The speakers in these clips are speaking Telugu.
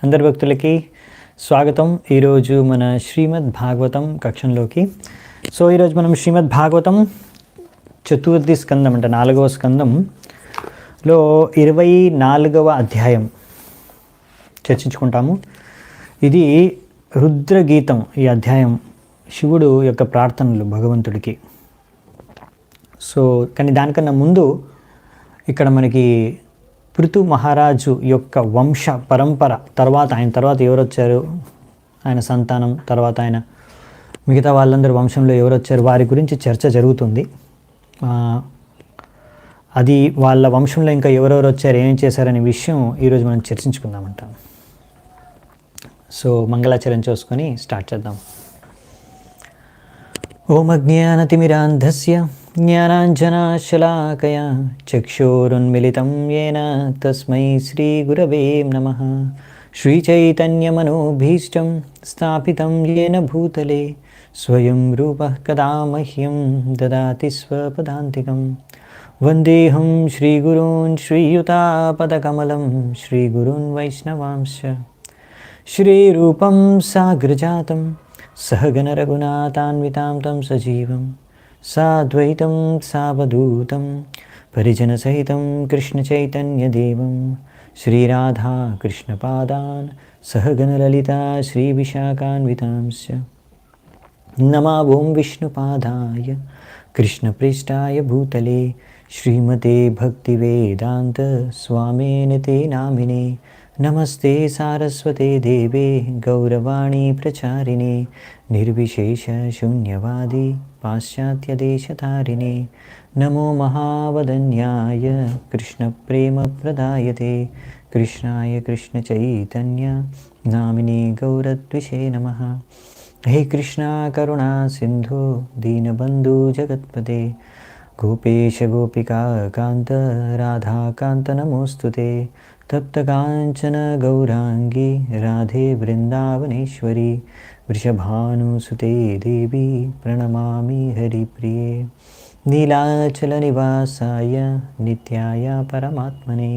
అందరి భక్తులకి స్వాగతం. ఈరోజు మన శ్రీమద్ భాగవతం కక్షంలోకి. సో ఈరోజు మనం శ్రీమద్ భాగవతం చతుర్థి స్కందం అంటే 4వ స్కందంలో 24వ అధ్యాయం చర్చించుకుంటాము. ఇది రుద్రగీతం. ఈ అధ్యాయం శివుడు యొక్క ప్రార్థనలు భగవంతుడికి. సో కానీ దానికన్నా ముందు ఇక్కడ మనకి పృథు మహారాజు యొక్క వంశ పరంపర తర్వాత ఆయన తర్వాత ఎవరు వచ్చారు, ఆయన సంతానం తర్వాత ఆయన మిగతా వాళ్ళందరూ వంశంలో ఎవరు వచ్చారు వారి గురించి చర్చ జరుగుతుంది. అది వాళ్ళ వంశంలో ఇంకా ఎవరెవరు వచ్చారు, ఏం చేశారనే విషయం ఈరోజు మనం చర్చించుకుందామంట. సో మంగళాచరణ చేసుకొని స్టార్ట్ చేద్దాం. ఓం అజ్ఞానతిమిరాంధస్య జ్ఞానాంజనాశలాకయా చక్షురున్మిలితం యేన తస్మై శ్రీగురవే నమః. శ్రీచైతన్యమనోభీష్టం స్థాపితం యేన భూతలే స్వయం రూపః కదా మహ్యం దదాతి స్వపదాంతికం. వందేహం శ్రీగురూన్ శ్రీయుతాపదకమలం శ్రీగురూన్ వైష్ణవాంశ్చ. శ్రీరూపం సాగ్రజాతం సహగణ రఘునాథాన్వితాం తం సజీవం సాద్వైతం సావధూతం పరిజనసహితం కృష్ణచైతన్యదేవం శ్రీరాధా కృష్ణపాదాన్ సహగణ లలితా శ్రీవిశాఖాన్వితాంశ్చ. నమో ఓం విష్ణుపాదాయ కృష్ణప్రేష్టాయ భూతలే శ్రీమతే భక్తివేదాంత స్వామినే తే నామినే. నమస్తే సారస్వతే దేవే గౌరవాణి ప్రచారిణే నిర్విశేష శూన్యవాది పాశ్చాత్యదేశతారిణే. నమో మహావదన్యాయ కృష్ణప్రేమ ప్రదాయతే కృష్ణాయ కృష్ణచైతన్య నామినే గౌరద్విషే నమః. హే కృష్ణ కరుణా సింధు దీనబంధు జగత్పదే గోపేశ గోపికా కాంత రాధాకాంత నమోస్తుతే. తప్తకాంచన గౌరాంగి రాధే బృందావనేశ్వరి వృషభానుసుతే దేవి ప్రణమామి హరిప్రియే. నీలాచల నివాసాయ నిత్యాయ పరమాత్మనే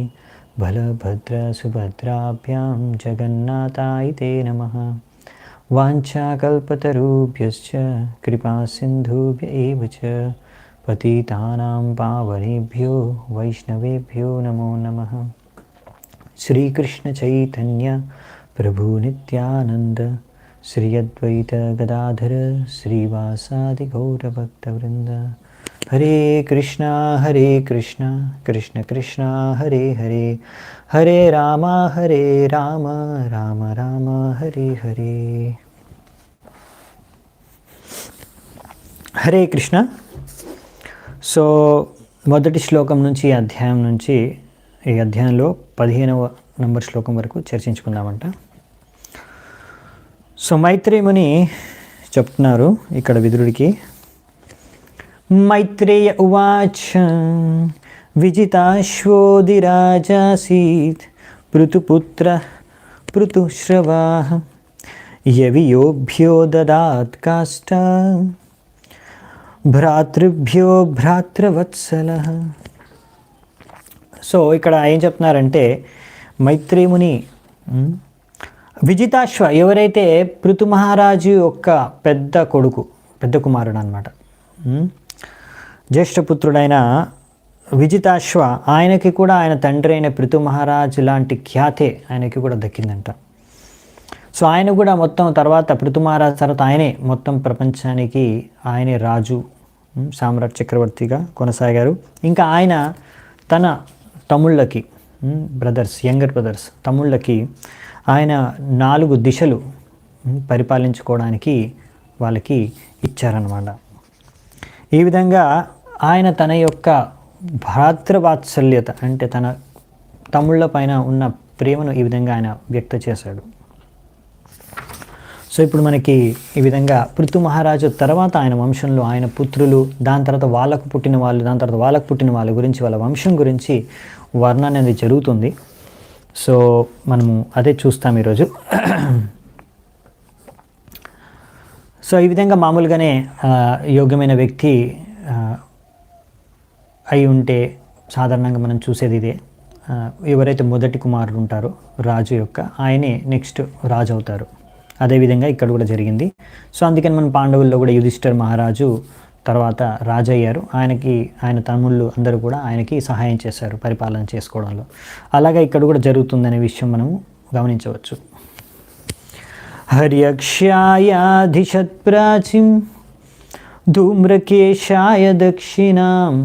బలభద్ర సుభద్రాభ్యాం జగన్నాథాయ తే నమః. వాంఛాకల్పతరుభ్యశ్చ కృపా సింధుభ్య ఏవ చ పతితానాం పావనేభ్యో వైష్ణవేభ్యో నమో నమః. శ్రీకృష్ణ చైతన్య ప్రభు నిత్యానంద శ్రీ అద్వైత గదాధర శ్రీవాసాది గౌరభక్తవృంద. హరే కృష్ణ కృష్ణ కృష్ణ హరే హరే హరే రామ రామ రామ హరే హరే. హరే కృష్ణ. సో మొదటి శ్లోకం నుంచి ఈ అధ్యాయం నుంచి ఈ అధ్యాయంలో 15వ నంబర్ శ్లోకం వరకు చర్చించుకుందామంట. సో మైత్రేయ ముని చెప్తున్నారు ఇక్కడ విదురుడికి. మైత్రేయ ఉవాచ విజితాశ్వోదిరాజాసీత్ పృతుపుత్ర పృతుశ్రవాః యవియోభ్యో దదాత్ కాష్ట భ్రాతృభ్యో భ్రాతృవత్సలః. సో ఇక్కడ ఏం చెప్తున్నారంటే మైత్రేముని విజితాశ్వ ఎవరైతే పృథు మహారాజు యొక్క పెద్ద కుమారుడు అనమాట, జ్యేష్ఠపుత్రుడైన విజితాశ్వ, ఆయనకి కూడా ఆయన తండ్రి అయిన పృథు మహారాజు లాంటి ఖ్యాతే ఆయనకి కూడా దక్కిందంట. సో ఆయన కూడా మొత్తం తర్వాత పృథు మహారాజు తర్వాత ఆయనే మొత్తం ప్రపంచానికి ఆయనే రాజు, సామ్రాట్ చక్రవర్తిగా కొనసాగారు. ఇంకా ఆయన తన తమ్ముళ్ళకి యంగర్ బ్రదర్స్ తమ్ముళ్ళకి ఆయన 4 దిశలు పరిపాలించుకోవడానికి వాళ్ళకి ఇచ్చారన్నమాట. ఈ విధంగా ఆయన తన యొక్క భ్రాతృవాత్సల్యత అంటే తన తమ్ముళ్ళ పైన ఉన్న ప్రేమను ఈ విధంగా ఆయన వ్యక్త చేశాడు. సో ఇప్పుడు మనకి ఈ విధంగా పృథు మహారాజు తర్వాత ఆయన వంశంలో ఆయన పుత్రులు, దాని తర్వాత వాళ్ళకు పుట్టిన వాళ్ళు, దాని తర్వాత వాళ్ళకు పుట్టిన వాళ్ళ గురించి, వాళ్ళ వంశం గురించి వర్ణన అనేది జరుగుతుంది. సో మనము అదే చూస్తాం ఈరోజు. సో ఈ విధంగా మామూలుగానే యోగ్యమైన వ్యక్తి అయి ఉంటే సాధారణంగా మనం చూసేది ఇదే. ఎవరైతే మొదటి కుమారుడు ఉంటారో రాజు యొక్క, ఆయనే నెక్స్ట్ రాజు అవుతారు. అదేవిధంగా ఇక్కడ కూడా జరిగింది. సో అందుకని మన పాండవుల్లో కూడా యుధిష్ఠిర మహారాజు తర్వాత రాజు అయ్యారు. ఆయన తమ్ముళ్ళు అందరూ కూడా ఆయనకి సహాయం చేశారు పరిపాలన చేసుకోవడంలో. అలాగే ఇక్కడ కూడా జరుగుతుందనే విషయం మనము గమనించవచ్చు. హర్యక్ష్యాయాధిషత్ ప్రాచీం ధూమ్రకేశాయ దక్షిణాం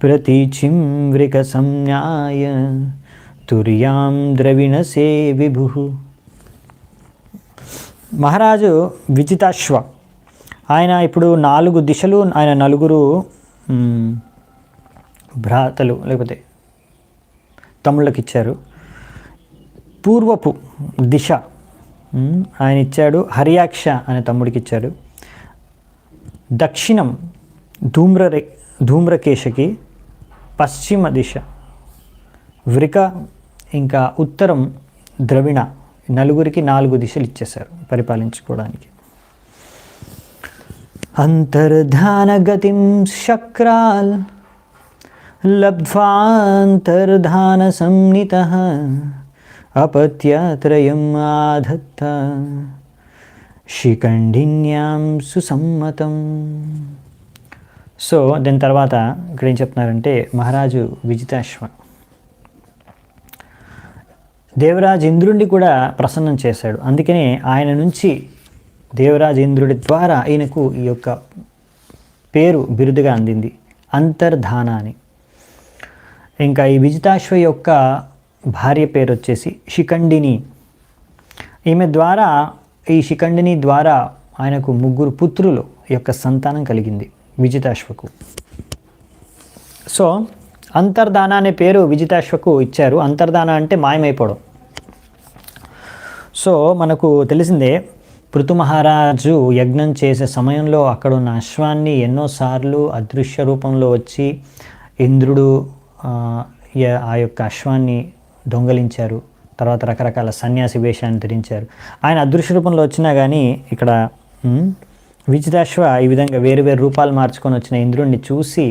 ప్రతీచిం వృక సంజ్ఞాయ తుర్యాం ద్రవిణసే విభు. మహారాజు విజితాశ్వ ఆయన ఇప్పుడు 4 దిశలు ఆయన నలుగురు భ్రాతలు లేకపోతే తమ్ముళ్ళకి ఇచ్చారు. పూర్వపు దిశ ఆయన ఇచ్చాడు, హర్యాక్ష అనే తమ్ముడికి ఇచ్చాడు. దక్షిణం ధూమ్రకేశకి, పశ్చిమ దిశ వృక, ఇంకా ఉత్తరం ద్రవిణ, నలుగురికి 4 దిశలు ఇచ్చేశారు పరిపాలించుకోవడానికి. అంతర్ధానగతిం శక్రాల్ లబ్ధ్వాంతర్ధాన సంనితః అపత్యత్రయం ఆధత్త శిఖండిన్యాం సుసమ్మతం. సో దాని తర్వాత ఇక్కడ ఏం చెప్తున్నారంటే మహారాజు విజితాశ్వ దేవరాజు ఇంద్రుడిని కూడా ప్రసన్నం చేశాడు. అందుకనే ఆయన నుంచి దేవరాజు ఇంద్రుడి ద్వారా ఈయనకు ఈ యొక్క పేరు బిరుదుగా అందింది, అంతర్ధాన అని. ఇంకా ఈ విజితాశ్వ యొక్క భార్య పేరు వచ్చేసి శిఖండిని. ఈమె ద్వారా, ఈ శిఖండిని ద్వారా ఆయనకు 3 పుత్రులు యొక్క సంతానం కలిగింది విజితాశ్వకు. సో అంతర్ధాన అనే పేరు విజితాశ్వకు ఇచ్చారు. అంతర్ధాన అంటే మాయమైపోవడం. సో మనకు తెలిసిందే, పృథు మహారాజు యజ్ఞం చేసే సమయంలో అక్కడ ఉన్న అశ్వాన్ని ఎన్నోసార్లు అదృశ్య రూపంలో వచ్చి ఇంద్రుడు ఆ యొక్క అశ్వాన్ని దొంగలించారు. తర్వాత రకరకాల సన్యాసి వేషాన్ని ధరించారు. ఆయన అదృశ్య రూపంలో వచ్చినా కానీ ఇక్కడ విజితాశ్వ ఈ విధంగా వేరు వేరు రూపాలు మార్చుకొని వచ్చిన ఇంద్రుడిని చూసి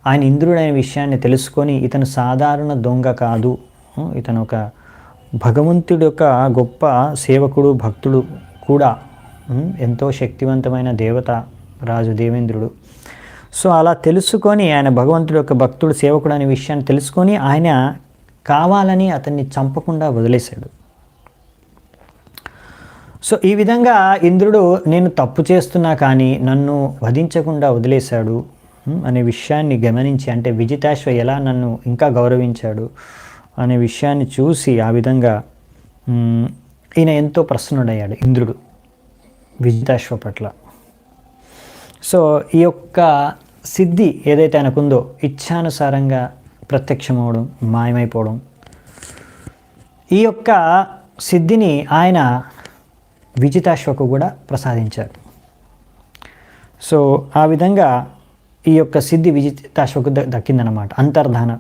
ఆయన ఇంద్రుడు అనే విషయాన్ని తెలుసుకొని ఇతను సాధారణ దొంగ కాదు, ఇతను ఒక భగవంతుడి యొక్క గొప్ప సేవకుడు, భక్తుడు కూడా, ఎంతో శక్తివంతమైన దేవత రాజు దేవేంద్రుడు. సో అలా తెలుసుకొని ఆయన భగవంతుడి యొక్క భక్తుడు, సేవకుడు అనే విషయాన్ని తెలుసుకొని ఆయన కావాలని అతన్ని చంపకుండా వదిలేశాడు. సో ఈ విధంగా ఇంద్రుడు నేను తప్పు చేస్తున్నా కానీ నన్ను వధించకుండా వదిలేశాడు అనే విషయాన్ని గమనించి, అంటే విజితాశ్వ ఎలా నన్ను ఇంకా గౌరవించాడు అనే విషయాన్ని చూసి ఆ విధంగా ఈయన ఎంతో ప్రసన్నుడయ్యాడు ఇంద్రుడు విజితాశ్వ పట్ల. సో ఈ యొక్క సిద్ధి ఏదైతే ఆయనకుందో ఇచ్ఛానుసారంగా ప్రత్యక్షమవడం, మాయమైపోవడం, ఈ యొక్క సిద్ధిని ఆయన విజితాశ్వకు కూడా ప్రసాదించారు. సో ఆ విధంగా ఈ యొక్క సిద్ధి విజితాశ్వకు దక్కిందనమాట. అంతర్ధాన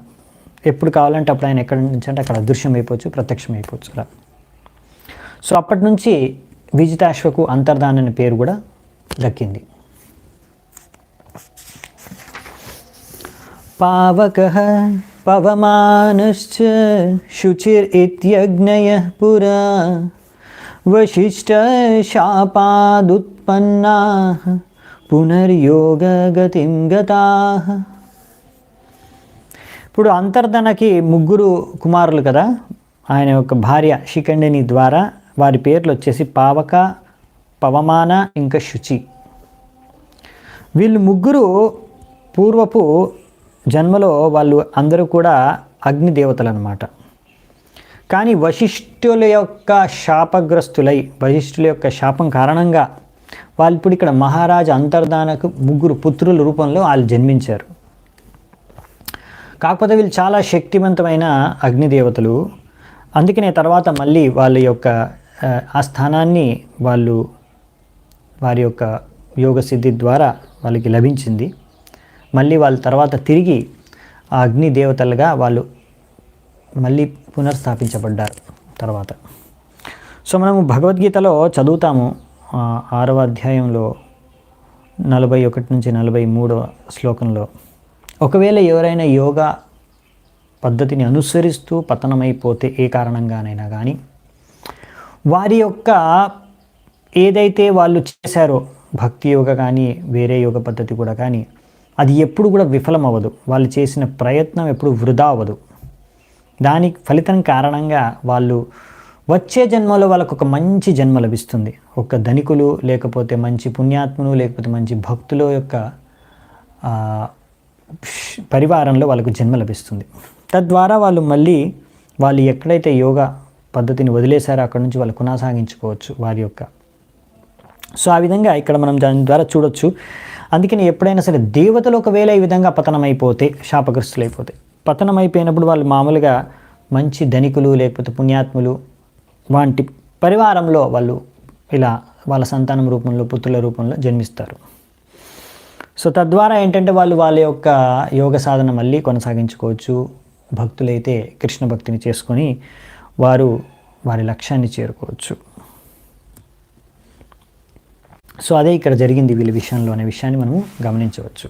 ఎప్పుడు కావాలంటే అప్పుడు ఆయన ఎక్కడి నుంచి అంటే అక్కడ అదృశ్యం అయిపోవచ్చు, ప్రత్యక్షం అయిపోవచ్చు అలా. సో అప్పటి నుంచి విజితాశ్వకు అంతర్ధాన అనే పేరు కూడా దక్కింది. పావకః పవమానశ్చ శుచిర్ ఇత్యగ్నయః పురా వశిష్ఠ శాపాదుత్పన్నాః పునర్యోగగతిం గతాః. ఇప్పుడు అంతర్ధనకి 3 కుమారులు కదా, ఆయన యొక్క భార్య శిఖండిని ద్వారా వారి పేర్లు వచ్చేసి పావక, పవమాన, ఇంకా శుచి. వీళ్ళు 3 పూర్వపు జన్మలో వాళ్ళు అందరూ కూడా అగ్నిదేవతలు అన్నమాట. కానీ వశిష్ఠుల యొక్క శాపగ్రస్తులై, వశిష్ఠుల యొక్క శాపం కారణంగా వాళ్ళు ఇప్పుడు ఇక్కడ మహారాజు అంతర్ధానకు 3 పుత్రుల రూపంలో వాళ్ళు జన్మించారు. కాకపోతే వీళ్ళు చాలా శక్తివంతమైన అగ్నిదేవతలు. అందుకనే తర్వాత మళ్ళీ వాళ్ళ యొక్క ఆ స్థానాన్ని వాళ్ళు వారి యొక్క యోగ సిద్ధి ద్వారా వాళ్ళకి లభించింది. మళ్ళీ వాళ్ళ తర్వాత తిరిగి ఆ అగ్ని దేవతలుగా వాళ్ళు మళ్ళీ పునర్స్థాపించబడ్డారు తర్వాత. సో మనము భగవద్గీతలో చదువుతాము 6వ అధ్యాయంలో 41 నుంచి 43వ శ్లోకంలో, ఒకవేళ ఎవరైనా యోగా పద్ధతిని అనుసరిస్తూ పతనమైపోతే ఏ కారణంగానైనా కానీ వారి యొక్క ఏదైతే వాళ్ళు చేశారో భక్తి యోగ కానీ వేరే యోగ పద్ధతి కూడా కానీ అది ఎప్పుడు కూడా విఫలం అవ్వదు. వాళ్ళు చేసిన ప్రయత్నం ఎప్పుడు వృధా అవ్వదు. దానికి ఫలితం కారణంగా వాళ్ళు వచ్చే జన్మలో వాళ్ళకు ఒక మంచి జన్మ లభిస్తుంది. ఒక ధనికులు లేకపోతే మంచి పుణ్యాత్ములు లేకపోతే మంచి భక్తుల యొక్క పరివారంలో వాళ్ళకు జన్మ లభిస్తుంది. తద్వారా వాళ్ళు ఎక్కడైతే యోగా పద్ధతిని వదిలేశారో అక్కడ నుంచి వాళ్ళు కొనసాగించుకోవచ్చు వారి యొక్క. సో ఆ విధంగా ఇక్కడ మనం దాని ద్వారా చూడొచ్చు. అందుకని ఎప్పుడైనా సరే దేవతలు ఒకవేళ ఈ విధంగా పతనమైపోతే, శాపగ్రస్తులైపోతే, పతనమైపోయినప్పుడు వాళ్ళు మామూలుగా మంచి ధనికులు లేకపోతే పుణ్యాత్ములు వంటి పరివారంలో వాళ్ళు ఇలా వాళ్ళ సంతానం రూపంలో పుత్రుల రూపంలో జన్మిస్తారు. సో తద్వారా ఏంటంటే వాళ్ళ యొక్క యోగ సాధన మళ్ళీ కొనసాగించుకోవచ్చు. భక్తులైతే కృష్ణ భక్తిని చేసుకొని వారి లక్ష్యాన్ని చేరుకోవచ్చు. సో అదే ఇక్కడ జరిగింది వీళ్ళ విషయంలో అనే విషయాన్ని మనము గమనించవచ్చు.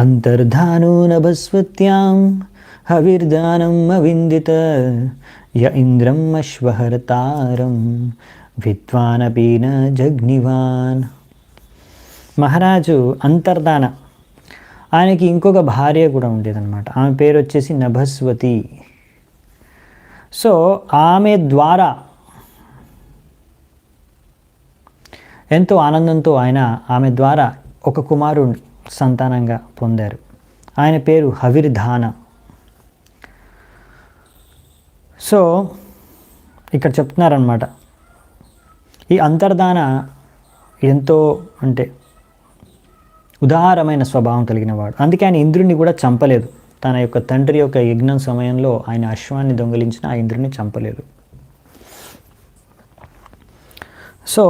అంతర్ధానో నభస్వత్యాం హవిర్దానం అవిందిత య ఇంద్రం అశ్వహర్తారం విద్వానపి న జగ్నివాన్. మహారాజు అంతర్ధాన, ఆయనకి ఇంకొక భార్య కూడా ఉండేదన్నమాట. ఆమె పేరు వచ్చేసి నభస్వతి. సో ఆమె ద్వారా ఎంతో ఆనందంతో ఆమె ద్వారా ఒక కుమారుడు సంతానంగా పొందారు. ఆయన పేరు హవిర్ధాన. సో ఇక్కడ చెప్తున్నారనమాట, ఈ అంతర్ధాన ఎంతో అంటే ఉదారమైన స్వభావం కలిగిన వాడు. అందుకే ఆయన ఇంద్రుడిని కూడా చంపలేదు. తన యొక్క తండ్రి యొక్క యజ్ఞం సమయంలో ఆయన అశ్వాన్ని దొంగిలించిన ఆ ఇంద్రుడిని చంపలేదు. సో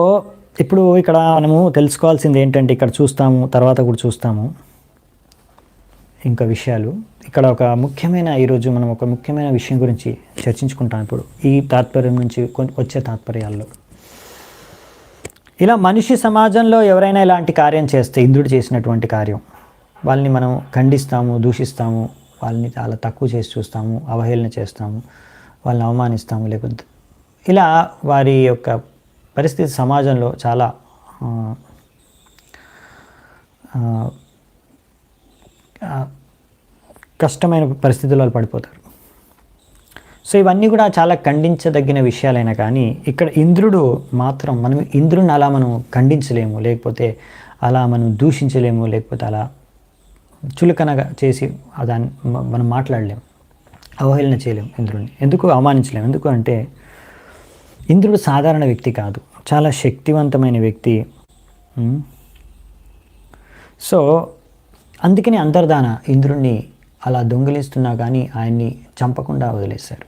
ఇప్పుడు ఇక్కడ మనము తెలుసుకోవాల్సింది ఏంటంటే, ఇక్కడ చూస్తాము, తర్వాత కూడా చూస్తాము ఇంకా విషయాలు. ఇక్కడ ఈరోజు మనం ఒక ముఖ్యమైన విషయం గురించి చర్చించుకుంటాం ఇప్పుడు ఈ తాత్పర్యం నుంచి వచ్చే తాత్పర్యాల్లో. ఇలా మనిషి సమాజంలో ఎవరైనా ఇలాంటి కార్యం చేస్తే, ఇంద్రుడు చేసినటువంటి కార్యం, వాళ్ళని మనం ఖండిస్తాము, దూషిస్తాము, వాళ్ళని చాలా తక్కువ చేసి చూస్తాము, అవహేళన చేస్తాము, వాళ్ళని అవమానిస్తాము, లేకపోతే ఇలా వారి యొక్క పరిస్థితి సమాజంలో చాలా కష్టమైన పరిస్థితుల్లో వాళ్ళు పడిపోతారు. సో ఇవన్నీ కూడా చాలా ఖండించదగిన విషయాలైనా కానీ ఇక్కడ ఇంద్రుడు మాత్రం మనం ఇంద్రుడిని అలా మనం ఖండించలేము, లేకపోతే అలా మనం దూషించలేము, లేకపోతే అలా చులకనగా చేసి దాన్ని మనం మాట్లాడలేము, అవహేళన చేయలేము ఇంద్రుడిని. ఎందుకు అవమానించలేము? ఎందుకు అంటే ఇంద్రుడు సాధారణ వ్యక్తి కాదు, చాలా శక్తివంతమైన వ్యక్తి. సో అందుకని అంతర్ధాన ఇంద్రుడిని అలా దొంగిలిస్తున్నా కానీ ఆయన్ని చంపకుండా వదిలేశారు.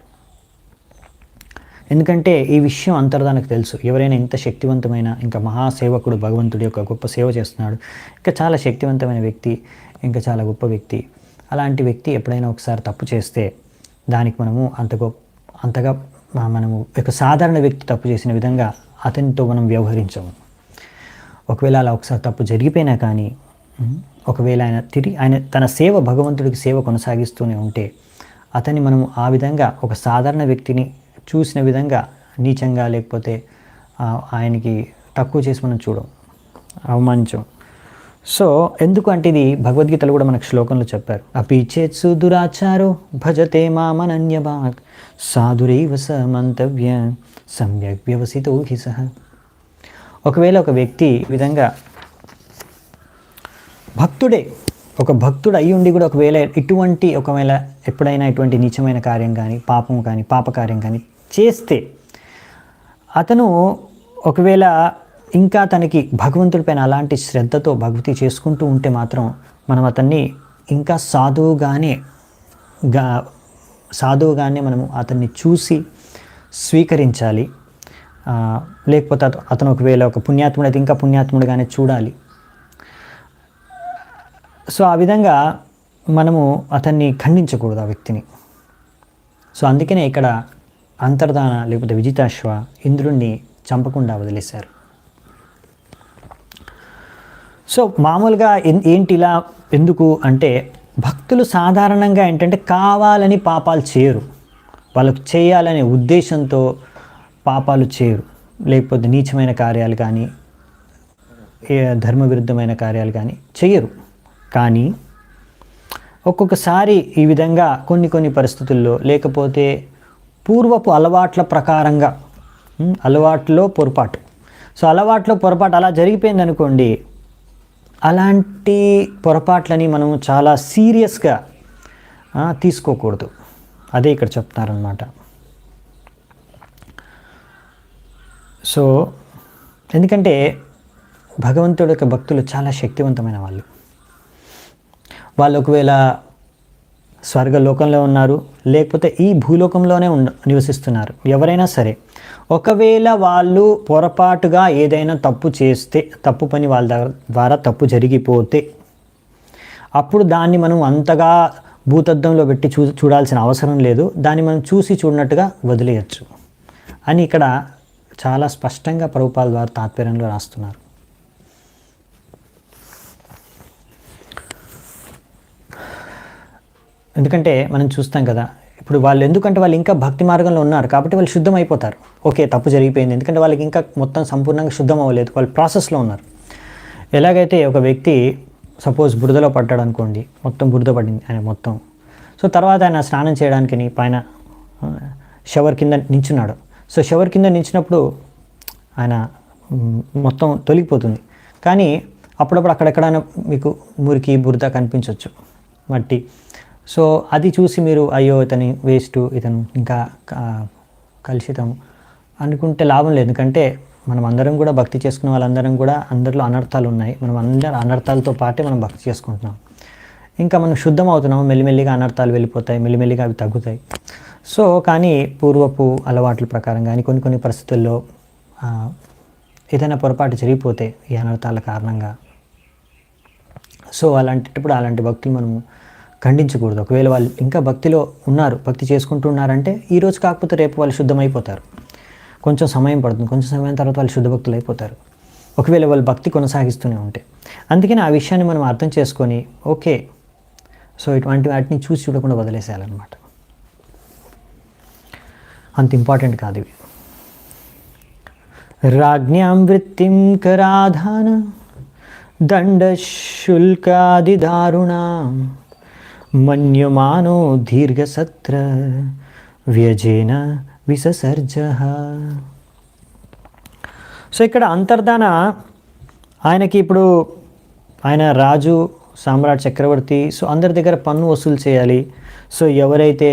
ఎందుకంటే ఈ విషయం అంతర్ధానకు తెలుసు, ఎవరైనా ఇంత శక్తివంతమైన ఇంకా మహాసేవకుడు, భగవంతుడి యొక్క గొప్ప సేవ చేస్తున్నాడు, ఇంకా చాలా శక్తివంతమైన వ్యక్తి, ఇంకా చాలా గొప్ప వ్యక్తి, అలాంటి వ్యక్తి ఎప్పుడైనా ఒకసారి తప్పు చేస్తే దానికి మనము అంతగా మనము ఒక సాధారణ వ్యక్తి తప్పు చేసిన విధంగా అతనితో మనం వ్యవహరించము. ఒకవేళ అలా ఒకసారి తప్పు జరిగిపోయినా కానీ ఒకవేళ ఆయన తన సేవ, భగవంతుడికి సేవ కొనసాగిస్తూనే ఉంటే అతన్ని మనం ఆ విధంగా ఒక సాధారణ వ్యక్తిని చూసిన విధంగా నీచంగా లేకపోతే ఆయనకి తక్కువ చేసి మనం చూడం, అవమానించం. సో ఎందుకు అంటే ఇది భగవద్గీతలో కూడా మనకు శ్లోకంలో చెప్పారు, అపీచేత్సు దురాచారో భజతే మామనన్యభాగ్ సాధురైవ సమంతవ్య సమ్యక్ వ్యవసితో హి సహ. ఒకవేళ ఒక వ్యక్తి ఈ విధంగా ఒక భక్తుడు అయి ఉండి కూడా ఒకవేళ ఎప్పుడైనా ఇటువంటి నీచమైన కార్యం కానీ పాపం కానీ పాపకార్యం కానీ చేస్తే అతను ఒకవేళ ఇంకా తనకి భగవంతుడిపైన అలాంటి శ్రద్ధతో భక్తి చేసుకుంటూ ఉంటే మాత్రం మనం అతన్ని ఇంకా సాధువుగానే మనము అతన్ని చూసి స్వీకరించాలి. లేకపోతే అతను ఒకవేళ ఒక పుణ్యాత్ముడు అయితే ఇంకా పుణ్యాత్ముడుగానే చూడాలి. సో ఆ విధంగా మనము అతన్ని ఖండించకూడదు ఆ వ్యక్తిని. సో అందుకనే ఇక్కడ అంతర్ధాన లేకపోతే విజితాశ్వ ఇంద్రుణ్ణి చంపకుండా వదిలేశారు. సో మామూలుగా ఏంటి ఇలా ఎందుకు అంటే భక్తులు సాధారణంగా ఏంటంటే కావాలని పాపాలు చేయరు, వాళ్ళకు చేయాలనే ఉద్దేశంతో పాపాలు చేయరు, లేకపోతే నీచమైన కార్యాలు కానీ ధర్మ విరుద్ధమైన కార్యాలు కానీ చెయ్యరు. కానీ ఒక్కొక్కసారి ఈ విధంగా కొన్ని పరిస్థితుల్లో, లేకపోతే పూర్వపు అలవాట్ల ప్రకారంగా, అలవాట్లో పొరపాటు, సో అలవాట్లో పొరపాటు అలా జరిగిపోయింది అనుకోండి, అలాంటి పొరపాట్లని మనం చాలా సీరియస్గా తీసుకోకూడదు. అదే ఇక్కడ చెప్తున్నారనమాట. సో ఎందుకంటే భగవంతుడి యొక్క భక్తులు చాలా శక్తివంతమైన వాళ్ళు ఒకవేళ స్వర్గలోకంలో ఉన్నారు, లేకపోతే ఈ భూలోకంలోనే నివసిస్తున్నారు, ఎవరైనా సరే ఒకవేళ వాళ్ళు పొరపాటుగా ఏదైనా తప్పు చేస్తే, తప్పు పని వాళ్ళ ద్వారా తప్పు జరిగిపోతే, అప్పుడు దాన్ని మనం అంతగా భూతద్దంలో పెట్టి చూడాల్సిన అవసరం లేదు, దాన్ని మనం చూసి చూడనట్టుగా వదిలేయచ్చు అని ఇక్కడ చాలా స్పష్టంగా ప్రభుపాద ద్వారా తాత్పర్యంలో రాస్తున్నారు. ఎందుకంటే మనం చూస్తాం కదా, ఇప్పుడు వాళ్ళు ఎందుకంటే వాళ్ళు ఇంకా భక్తి మార్గంలో ఉన్నారు కాబట్టి వాళ్ళు శుద్ధం అయిపోతారు. ఓకే, తప్పు జరిగిపోయింది, ఎందుకంటే వాళ్ళకి ఇంకా మొత్తం సంపూర్ణంగా శుద్ధం అవ్వలేదు, వాళ్ళు ప్రాసెస్లో ఉన్నారు. ఎలాగైతే ఒక వ్యక్తి సపోజ్ బురదలో పడ్డాడు అనుకోండి, మొత్తం బురద పడింది ఆయన మొత్తం, సో తర్వాత ఆయన స్నానం చేయడానికి పైన షవర్ కింద నించున్నాడు. సో షవర్ కింద నించినప్పుడు ఆయన మొత్తం తొలగిపోతుంది, కానీ అప్పుడప్పుడు అక్కడెక్కడైనా మీకు మురికి బురద కనిపించవచ్చు, మట్టి. సో అది చూసి మీరు అయ్యో ఇతని వేస్ట్, ఇతను ఇంకా కలుషితం అనుకుంటే లాభం లేదు. ఎందుకంటే మనం అందరం కూడా భక్తి చేసుకున్న వాళ్ళందరం కూడా అందరిలో అనర్థాలు ఉన్నాయి, మనం అందరం అనర్థాలతో పాటే మనం భక్తి చేసుకుంటున్నాం. ఇంకా మనం శుద్ధం అవుతున్నాం, మెల్లిమెల్లిగా అనర్థాలు వెళ్ళిపోతాయి, మెల్లిమెల్లిగా అవి తగ్గుతాయి. సో కానీ పూర్వపు అలవాట్ల ప్రకారం కానీ కొన్ని పరిస్థితుల్లో ఏదైనా పొరపాటు జరిగిపోతే ఈ అనర్థాల కారణంగా, సో అలాంటప్పుడు అలాంటి భక్తులు మనము ఖండించకూడదు. ఒకవేళ వాళ్ళు ఇంకా భక్తిలో ఉన్నారు, భక్తి చేసుకుంటూ ఉన్నారంటే ఈరోజు కాకపోతే రేపు వాళ్ళు శుద్ధమైపోతారు. కొంచెం సమయం పడుతుంది, కొంచెం సమయం తర్వాత వాళ్ళు శుద్ధ భక్తులు అయిపోతారు, ఒకవేళ వాళ్ళు భక్తి కొనసాగిస్తూనే ఉంటే. అందుకని ఆ విషయాన్ని మనం అర్థం చేసుకొని ఓకే, సో ఇటువంటి వాటిని చూసి చూడకుండా వదిలేసేయాలన్నమాట. అంత ఇంపార్టెంట్ కాదు ఇవి. రాజ్ఞాం వృత్తిం కరాధాన దండశుల్కాది దారుణాం మన్యమానో దీర్ఘసత్ర వ్యజేన విససర్జః. సో ఇక్కడ అంతర్ధాన ఆయనకి ఇప్పుడు ఆయన రాజు, సామ్రాట్, చక్రవర్తి, సో అందరి దగ్గర పన్ను వసూలు చేయాలి. సో ఎవరైతే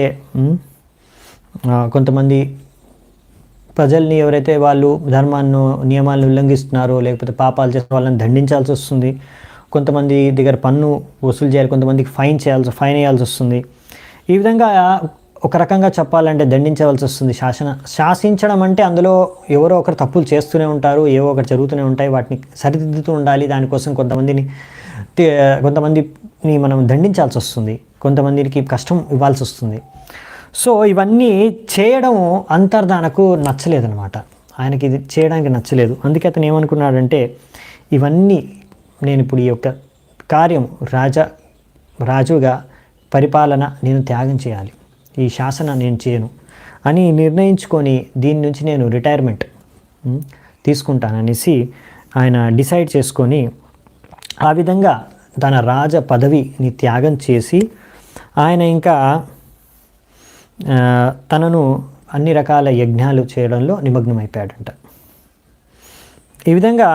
కొంతమంది ప్రజల్ని ఎవరైతే వాళ్ళు ధర్మాన్ని నియమాలను ఉల్లంఘిస్తున్నారో లేకపోతే పాపాలు చేసిన వాళ్ళని దండించాల్సి వస్తుంది, కొంతమంది దగ్గర పన్ను వసూలు చేయాలి, కొంతమందికి ఫైన్ వేయాల్సి వస్తుంది. ఈ విధంగా ఒక రకంగా చెప్పాలంటే దండించవలసి వస్తుంది. శాసించడం అంటే అందులో ఎవరో ఒకరు తప్పులు చేస్తూనే ఉంటారు, ఏవో ఒకటి జరుగుతూనే ఉంటాయి, వాటిని సరిదిద్దుతూ ఉండాలి. దానికోసం కొంతమందిని మనం దండించాల్సి వస్తుంది, కొంతమందికి కష్టం ఇవ్వాల్సి వస్తుంది. సో ఇవన్నీ చేయడం అంతర్ధానకు నచ్చలేదనమాట, ఆయనకి ఇది చేయడానికి నచ్చలేదు. అందుకే అతను ఏమనుకున్నాడంటే ఇవన్నీ నేను ఇప్పుడు ఈ యొక్క కార్యం రాజుగా పరిపాలన నేను త్యాగం చేయాలి, ఈ శాసన నేను చేయను అని నిర్ణయించుకొని దీని నుంచి నేను రిటైర్మెంట్ తీసుకుంటాననేసి ఆయన డిసైడ్ చేసుకొని ఆ విధంగా తన రాజ పదవిని త్యాగం చేసి ఆయన ఇంకా తనను అన్ని రకాల యజ్ఞాలు చేయడంలో నిమగ్నమైపోయాడంట. ఈ విధంగా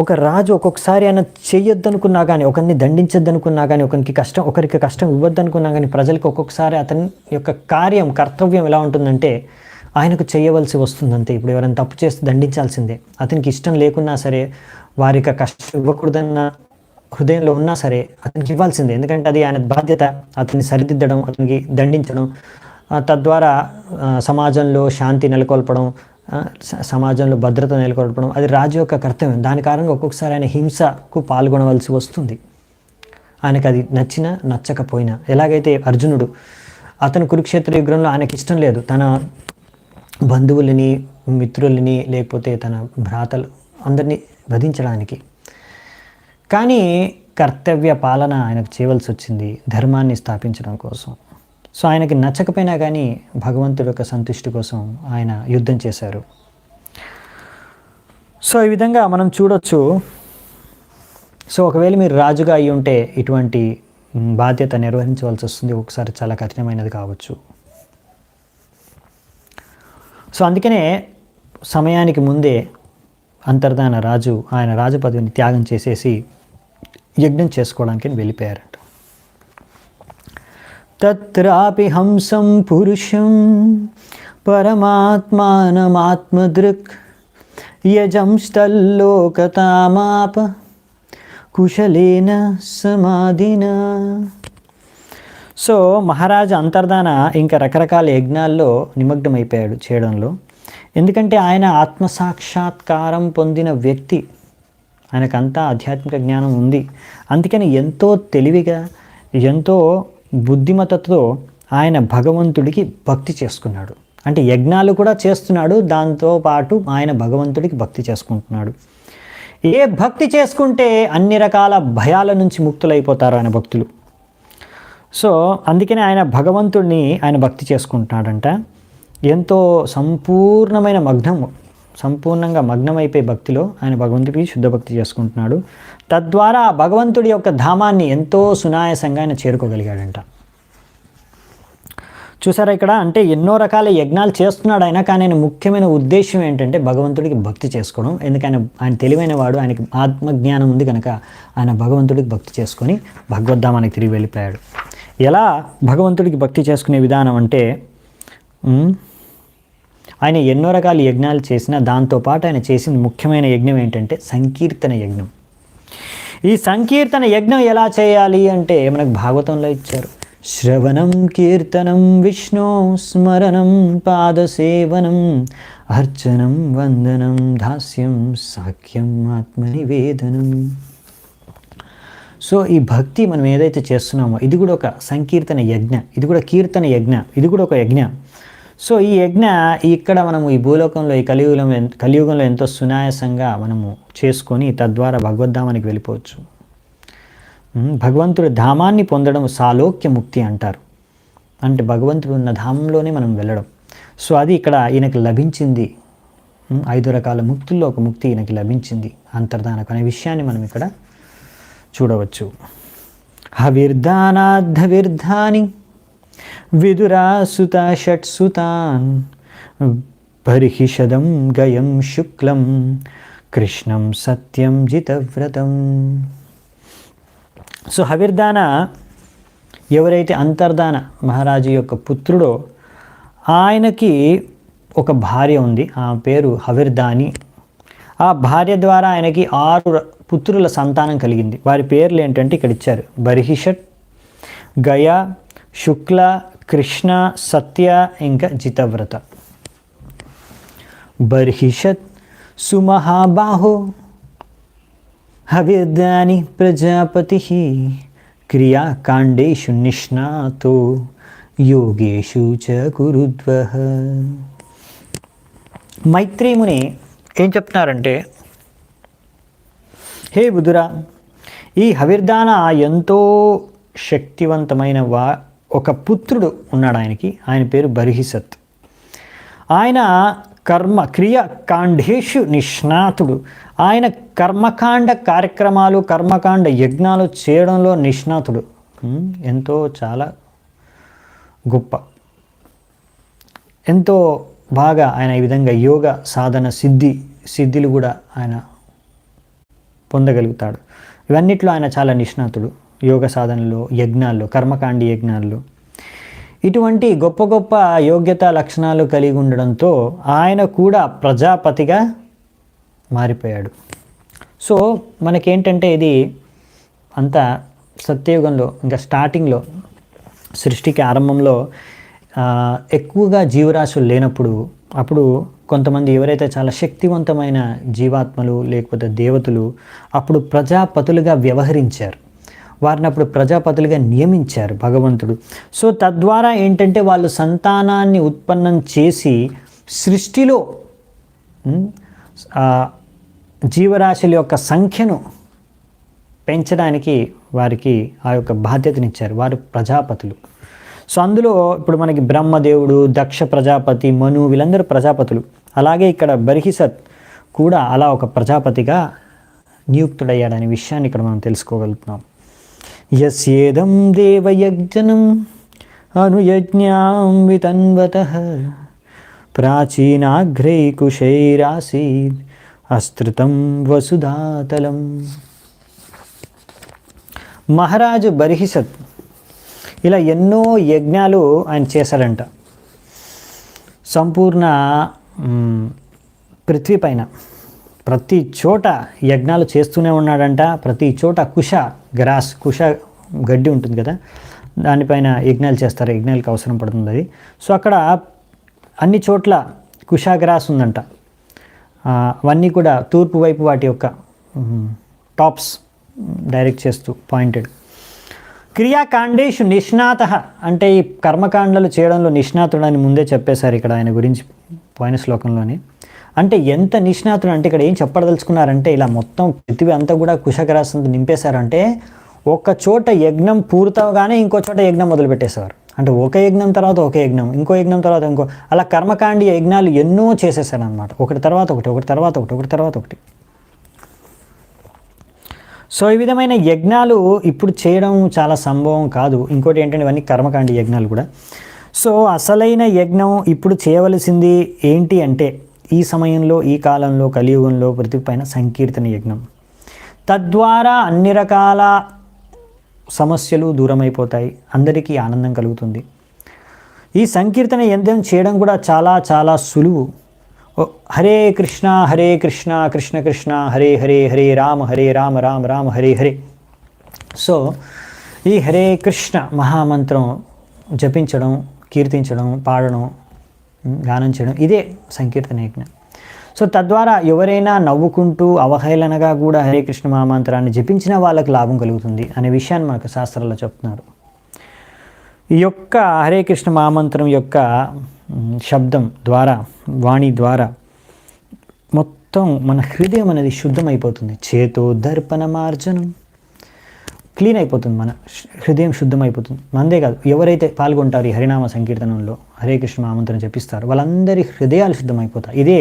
ఒక రాజు ఒక్కొక్కసారి ఆయన చెయ్యొద్దనుకున్నా కానీ, ఒకరిని దండించొద్దనుకున్నా కానీ, ఒకరికి కష్టం ఇవ్వద్దనుకున్నా కానీ, ప్రజలకు ఒక్కొక్కసారి అతని యొక్క కర్తవ్యం ఎలా ఉంటుందంటే ఆయనకు చేయవలసి వస్తుందంతే. ఇప్పుడు ఎవరైనా తప్పు చేస్తే దండించాల్సిందే, అతనికి ఇష్టం లేకున్నా సరే, వారికి కష్టం ఇవ్వకూడదన్న హృదయంలో ఉన్నా సరే అతనికి ఇవ్వాల్సిందే. ఎందుకంటే అది ఆయన బాధ్యత, అతన్ని సరిదిద్దడం, అతనికి దండించడం, తద్వారా సమాజంలో శాంతి నెలకొల్పడం, సమాజంలో భద్రత నెలకొల్పడం అది రాజు యొక్క కర్తవ్యం. దాని కారణంగా ఒక్కొక్కసారి ఆయన హింసకు పాల్గొనవలసి వస్తుంది, ఆయనకు అది నచ్చినా నచ్చకపోయినా. ఎలాగైతే అర్జునుడు, అతను కురుక్షేత్ర యుద్ధంలో ఆయనకి ఇష్టం లేదు తన బంధువులని, మిత్రులని, లేకపోతే తన భ్రాతలు అందరినీ వధించడానికి, కానీ కర్తవ్య పాలన ఆయనకు చేయవలసి వచ్చింది ధర్మాన్ని స్థాపించడం కోసం. సో ఆయనకి నచ్చకపోయినా కానీ భగవంతుడి యొక్క సంతుష్టి కోసం ఆయన యుద్ధం చేశారు. సో ఈ విధంగా మనం చూడొచ్చు. సో ఒకవేళ మీరు రాజుగా అయి ఉంటే ఇటువంటి బాధ్యత నిర్వహించవలసి వస్తుంది. ఒకసారి చాలా కఠినమైనది కావచ్చు. సో అందుకనే సమయానికి ముందే అంతర్ధాన రాజు ఆయన రాజు పదవిని త్యాగం చేసేసి యజ్ఞం చేసుకోవడానికి వెళ్ళిపోయారట. తత్రాపి హంసం పురుషం పరమాత్మానమాత్మదృక్ యజంస్తల్లోకతామాప కుశలేన సమాధిన. సో మహారాజా అంతర్ధాన ఇంకా రకరకాల యజ్ఞాల్లో నిమగ్నమైపోయాడు చేయడంలో. ఎందుకంటే ఆయన ఆత్మసాక్షాత్కారం పొందిన వ్యక్తి, ఆయనకంతా ఆధ్యాత్మిక జ్ఞానం ఉంది. అందుకని ఎంతో తెలివిగా ఎంతో బుద్ధిమతతో ఆయన భగవంతుడికి భక్తి చేసుకున్నాడు. అంటే యజ్ఞాలు కూడా చేస్తున్నాడు, దాంతోపాటు ఆయన భగవంతుడికి భక్తి చేసుకుంటున్నాడు. ఏ భక్తి చేసుకుంటే అన్ని రకాల భయాల నుంచి ముక్తులైపోతారు ఆయన భక్తులు. సో అందుకనే ఆయన భగవంతుడిని ఆయన భక్తి చేసుకుంటున్నాడంట. ఎంతో సంపూర్ణంగా మగ్నమైపోయి భక్తిలో ఆయన భగవంతుడికి శుద్ధ భక్తి చేసుకుంటున్నాడు. తద్వారా భగవంతుడి యొక్క ధామాన్ని ఎంతో సునాయాసంగా ఆయన చేరుకోగలిగాడంట. చూసారా ఇక్కడ, అంటే ఎన్నో రకాల యజ్ఞాలు చేస్తున్నాడు ఆయన, కానీ ఆయన ముఖ్యమైన ఉద్దేశం ఏంటంటే భగవంతుడికి భక్తి చేసుకోవడం. ఎందుకని ఆయన తెలివైన వాడు, ఆయనకి ఆత్మజ్ఞానం ఉంది కనుక ఆయన భగవంతుడికి భక్తి చేసుకొని భగవద్ధామానికి తిరిగి వెళ్ళిపోయాడు. ఎలా భగవంతుడికి భక్తి చేసుకునే విధానం అంటే ఆయన ఎన్నో రకాల యజ్ఞాలు చేసినా దాంతోపాటు ఆయన చేసిన ముఖ్యమైన యజ్ఞం ఏంటంటే సంకీర్తన యజ్ఞం. ఈ సంకీర్తన యజ్ఞం ఎలా చేయాలి అంటే మనకు భాగవతంలో ఇచ్చారు. శ్రవణం కీర్తనం విష్ణు స్మరణం పాదసేవనం అర్చనం వందనం దాస్యం సాఖ్యం ఆత్మనివేదనం. సో ఈ భక్తి మనం ఏదైతే చేస్తున్నామో ఇది కూడా ఒక సంకీర్తన యజ్ఞ, ఇది కూడా కీర్తన యజ్ఞ, ఇది కూడా ఒక యజ్ఞ. సో ఈ యజ్ఞ ఇక్కడ మనము ఈ భూలోకంలో ఈ కలియుగంలో ఎంతో సునాయాసంగా మనము చేసుకొని తద్వారా భగవద్ధామానికి వెళ్ళిపోవచ్చు. భగవంతుడి ధామాన్ని పొందడం సాలోక్య ముక్తి అంటారు. అంటే భగవంతుడు ఉన్న ధామంలోనే మనం వెళ్ళడం. సో అది ఇక్కడ ఈయనకి లభించింది. 5 రకాల ముక్తుల్లో ఒక ముక్తి ఈయనకి లభించింది, అంతర్ధానకు అనే విషయాన్ని మనం ఇక్కడ చూడవచ్చు. హవిర్ధానాద్ధవిర్ధాని విదురాసుత షట్సుతాన్ బర్హిషదం గయం శుక్లం కృష్ణం సత్యం జితవ్రతం. సో హవిర్ధాన ఎవరైతే అంతర్ధాన మహారాజు యొక్క పుత్రుడో ఆయనకి ఒక భార్య ఉంది, ఆ పేరు హవిర్ధాని. ఆ భార్య ద్వారా ఆయనకి 6 పుత్రుల సంతానం కలిగింది. వారి పేర్లు ఏంటంటే ఇక్కడ ఇచ్చారు: బర్హిషట్, గయ, శుక్ల, కృష్ణ, సత్య, ఇంకా జితవ్రత. బర్హిషత్ సుమహాబాహో హవిర్ధాని ప్రజాపతి క్రియాకాండేషు నిష్ణాతో యోగేషు చ కురుద్వః. మైత్రీముని ఏం చెప్తున్నారంటే, హే బుధురా, ఈ హవిర్ధాన ఎంతో శక్తివంతమైన ఒక పుత్రుడు ఉన్నాడు ఆయనకి. ఆయన పేరు బర్హిషత్. ఆయన క్రియాకాండేషు నిష్ణాతుడు. ఆయన కర్మకాండ కార్యక్రమాలు, కర్మకాండ యజ్ఞాలు చేయడంలో నిష్ణాతుడు. ఎంతో చాలా గొప్ప, ఎంతో బాగా ఆయన ఈ విధంగా యోగ సాధన సిద్ధిలు కూడా ఆయన పొందగలుగుతాడు. ఇవన్నిట్లో ఆయన చాలా నిష్ణాతుడు. యోగ సాధనలో, యజ్ఞాల్లో, కర్మకాండి యజ్ఞాల్లో ఇటువంటి గొప్ప గొప్ప యోగ్యతా లక్షణాలు కలిగి ఉండడంతో ఆయన కూడా ప్రజాపతిగా మారిపోయాడు. సో మనకేంటంటే ఇది అంతా సత్యయుగంలో, ఇంకా స్టార్టింగ్లో, సృష్టికి ఆరంభంలో ఎక్కువగా జీవరాశులు లేనప్పుడు, అప్పుడు కొంతమంది ఎవరైతే చాలా శక్తివంతమైన జీవాత్మలు లేకపోతే దేవతలు అప్పుడు ప్రజాపతులుగా వ్యవహరించారు. వారిని అప్పుడు ప్రజాపతులుగా నియమించారు భగవంతుడు. సో తద్వారా ఏంటంటే వాళ్ళు సంతానాన్ని ఉత్పన్నం చేసి సృష్టిలో జీవరాశుల యొక్క సంఖ్యను పెంచడానికి వారికి ఆ యొక్క బాధ్యతనిచ్చారు. వారు ప్రజాపతులు. సో అందులో ఇప్పుడు మనకి బ్రహ్మదేవుడు, దక్ష ప్రజాపతి, మను వీళ్ళందరూ ప్రజాపతులు. అలాగే ఇక్కడ బర్హిసత్ కూడా అలా ఒక ప్రజాపతిగా నియుక్తుడయ్యాడనే విషయాన్ని ఇక్కడ మనం తెలుసుకోగలుగుతున్నాం. యస్యేదం దేవయజ్ఞనం అనుయజ్ఞాం వితన్వతః ప్రాచీనాగ్రైకుశైరాసీద్ అస్తృతం వసుధాతలం. మహారాజు బర్హిసత్ ఇలా ఎన్నో యజ్ఞాలు ఆయన చేశాడంట. సంపూర్ణ పృథ్వీ పైన ప్రతి చోట యజ్ఞాలు చేస్తూనే ఉన్నాడంట. ప్రతి చోట కుష గడ్డి ఉంటుంది కదా, దానిపైన యజ్ఞాలు చేస్తారు. యజ్ఞాలకు అవసరం పడుతుంది అది. సో అక్కడ అన్ని చోట్ల కుషాగ్రాస్ ఉందంట. అవన్నీ కూడా తూర్పు వైపు వాటి యొక్క టాప్స్ డైరెక్ట్ చేస్తూ పాయింటెడ్. క్రియాకాండేషు నిష్ణాత అంటే ఈ కర్మకాండలు చేయడంలో నిష్ణాతుడని ముందే చెప్పేశారు ఇక్కడ ఆయన గురించి పోయిన శ్లోకంలోనే. అంటే ఎంత నిష్ణాతుడు అంటే ఇక్కడ ఏం చెప్పదలుచుకున్నారంటే ఇలా మొత్తం పృథివీ అంతా కూడా కుశగ్రాసంతో నింపేశారంటే ఒక చోట యజ్ఞం పూర్తవగానే ఇంకో చోట యజ్ఞం మొదలుపెట్టేసేవారు. అంటే ఒక యజ్ఞం తర్వాత ఒక యజ్ఞం, ఇంకో యజ్ఞం తర్వాత ఇంకో, అలా కర్మకాండీయ యజ్ఞాలు ఎన్నో చేసేసారనమాట. ఒకటి తర్వాత ఒకటి, ఒకటి తర్వాత ఒకటి, ఒకటి తర్వాత ఒకటి. సో ఈ విధమైన యజ్ఞాలు ఇప్పుడు చేయడం చాలా సంభవం కాదు. ఇంకోటి ఏంటంటే ఇవన్నీ కర్మకాండీయ యజ్ఞాలు కూడా. సో అసలైన యజ్ఞం ఇప్పుడు చేయవలసింది ఏంటి అంటే ఈ సమయంలో, ఈ కాలంలో, కలియుగంలో పృథివీ పైన సంకీర్తన యజ్ఞం. తద్వారా అన్ని రకాల సమస్యలు దూరమైపోతాయి, అందరికీ ఆనందం కలుగుతుంది. ఈ సంకీర్తన యజ్ఞం చేయడం కూడా చాలా చాలా సులువు. హరే కృష్ణ హరే కృష్ణ కృష్ణ కృష్ణ హరే హరే, హరే రామ రామ రామ హరే హరే. సో ఈ హరే కృష్ణ మహామంత్రం జపించడం, కీర్తించడం, పాడడం, గానం చేయడం ఇదే సంకీర్తన యజ్ఞం. సో తద్వారా ఎవరైనా నవ్వుకుంటూ అవహేళనగా కూడా హరే కృష్ణ మహామంత్రాన్ని జపించిన వాళ్ళకి లాభం కలుగుతుంది అనే విషయాన్ని మనకు శాస్త్రాల్లో చెప్తున్నారు. ఈ యొక్క హరే కృష్ణ మహామంత్రం యొక్క శబ్దం ద్వారా, వాణి ద్వారా మొత్తం మన హృదయం అనేది శుద్ధమైపోతుంది. చేతో దర్పణ మార్జనం, క్లీన్ అయిపోతుంది, మన హృదయం శుద్ధమైపోతుంది. మనదే కాదు, ఎవరైతే పాల్గొంటారు ఈ హరినామ సంకీర్తనంలో, హరే కృష్ణ మహామంత్రం జపిస్తారు, వాళ్ళందరి హృదయాలు శుద్ధమైపోతాయి. ఇదే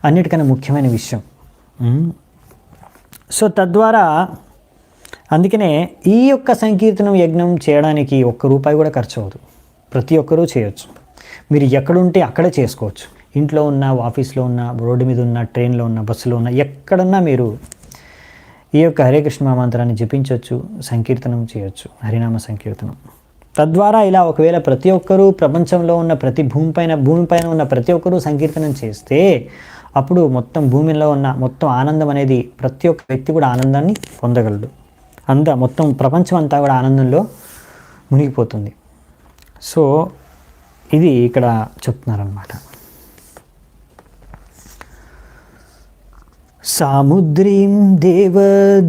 అన్నిటికన్నా ముఖ్యమైన విషయం. సో తద్వారా అందుకనే ఈ యొక్క సంకీర్తనం యజ్ఞం చేయడానికి ₹1 కూడా ఖర్చు అవుతుంది. ప్రతి ఒక్కరూ చేయొచ్చు. మీరు ఎక్కడుంటే అక్కడే చేసుకోవచ్చు. ఇంట్లో ఉన్న, ఆఫీస్లో ఉన్న, రోడ్డు మీద ఉన్న, ట్రైన్లో ఉన్న, బస్సులో ఉన్న, ఎక్కడన్నా మీరు ఈ యొక్క హరే కృష్ణ మహామంత్రాన్ని జపించవచ్చు, సంకీర్తనం చేయొచ్చు, హరినామ సంకీర్తనం. తద్వారా ఇలా ఒకవేళ ప్రతి ఒక్కరూ ప్రపంచంలో ఉన్న ప్రతి భూమిపైన ఉన్న ప్రతి ఒక్కరూ సంకీర్తనం చేస్తే అప్పుడు మొత్తం భూమిలో ఉన్న మొత్తం ఆనందం అనేది ప్రతి ఒక్క వ్యక్తి కూడా ఆనందాన్ని పొందగలడు. మొత్తం ప్రపంచం అంతా కూడా ఆనందంలో మునిగిపోతుంది. సో ఇది ఇక్కడ చెప్తున్నారన్నమాట. సాముద్రీం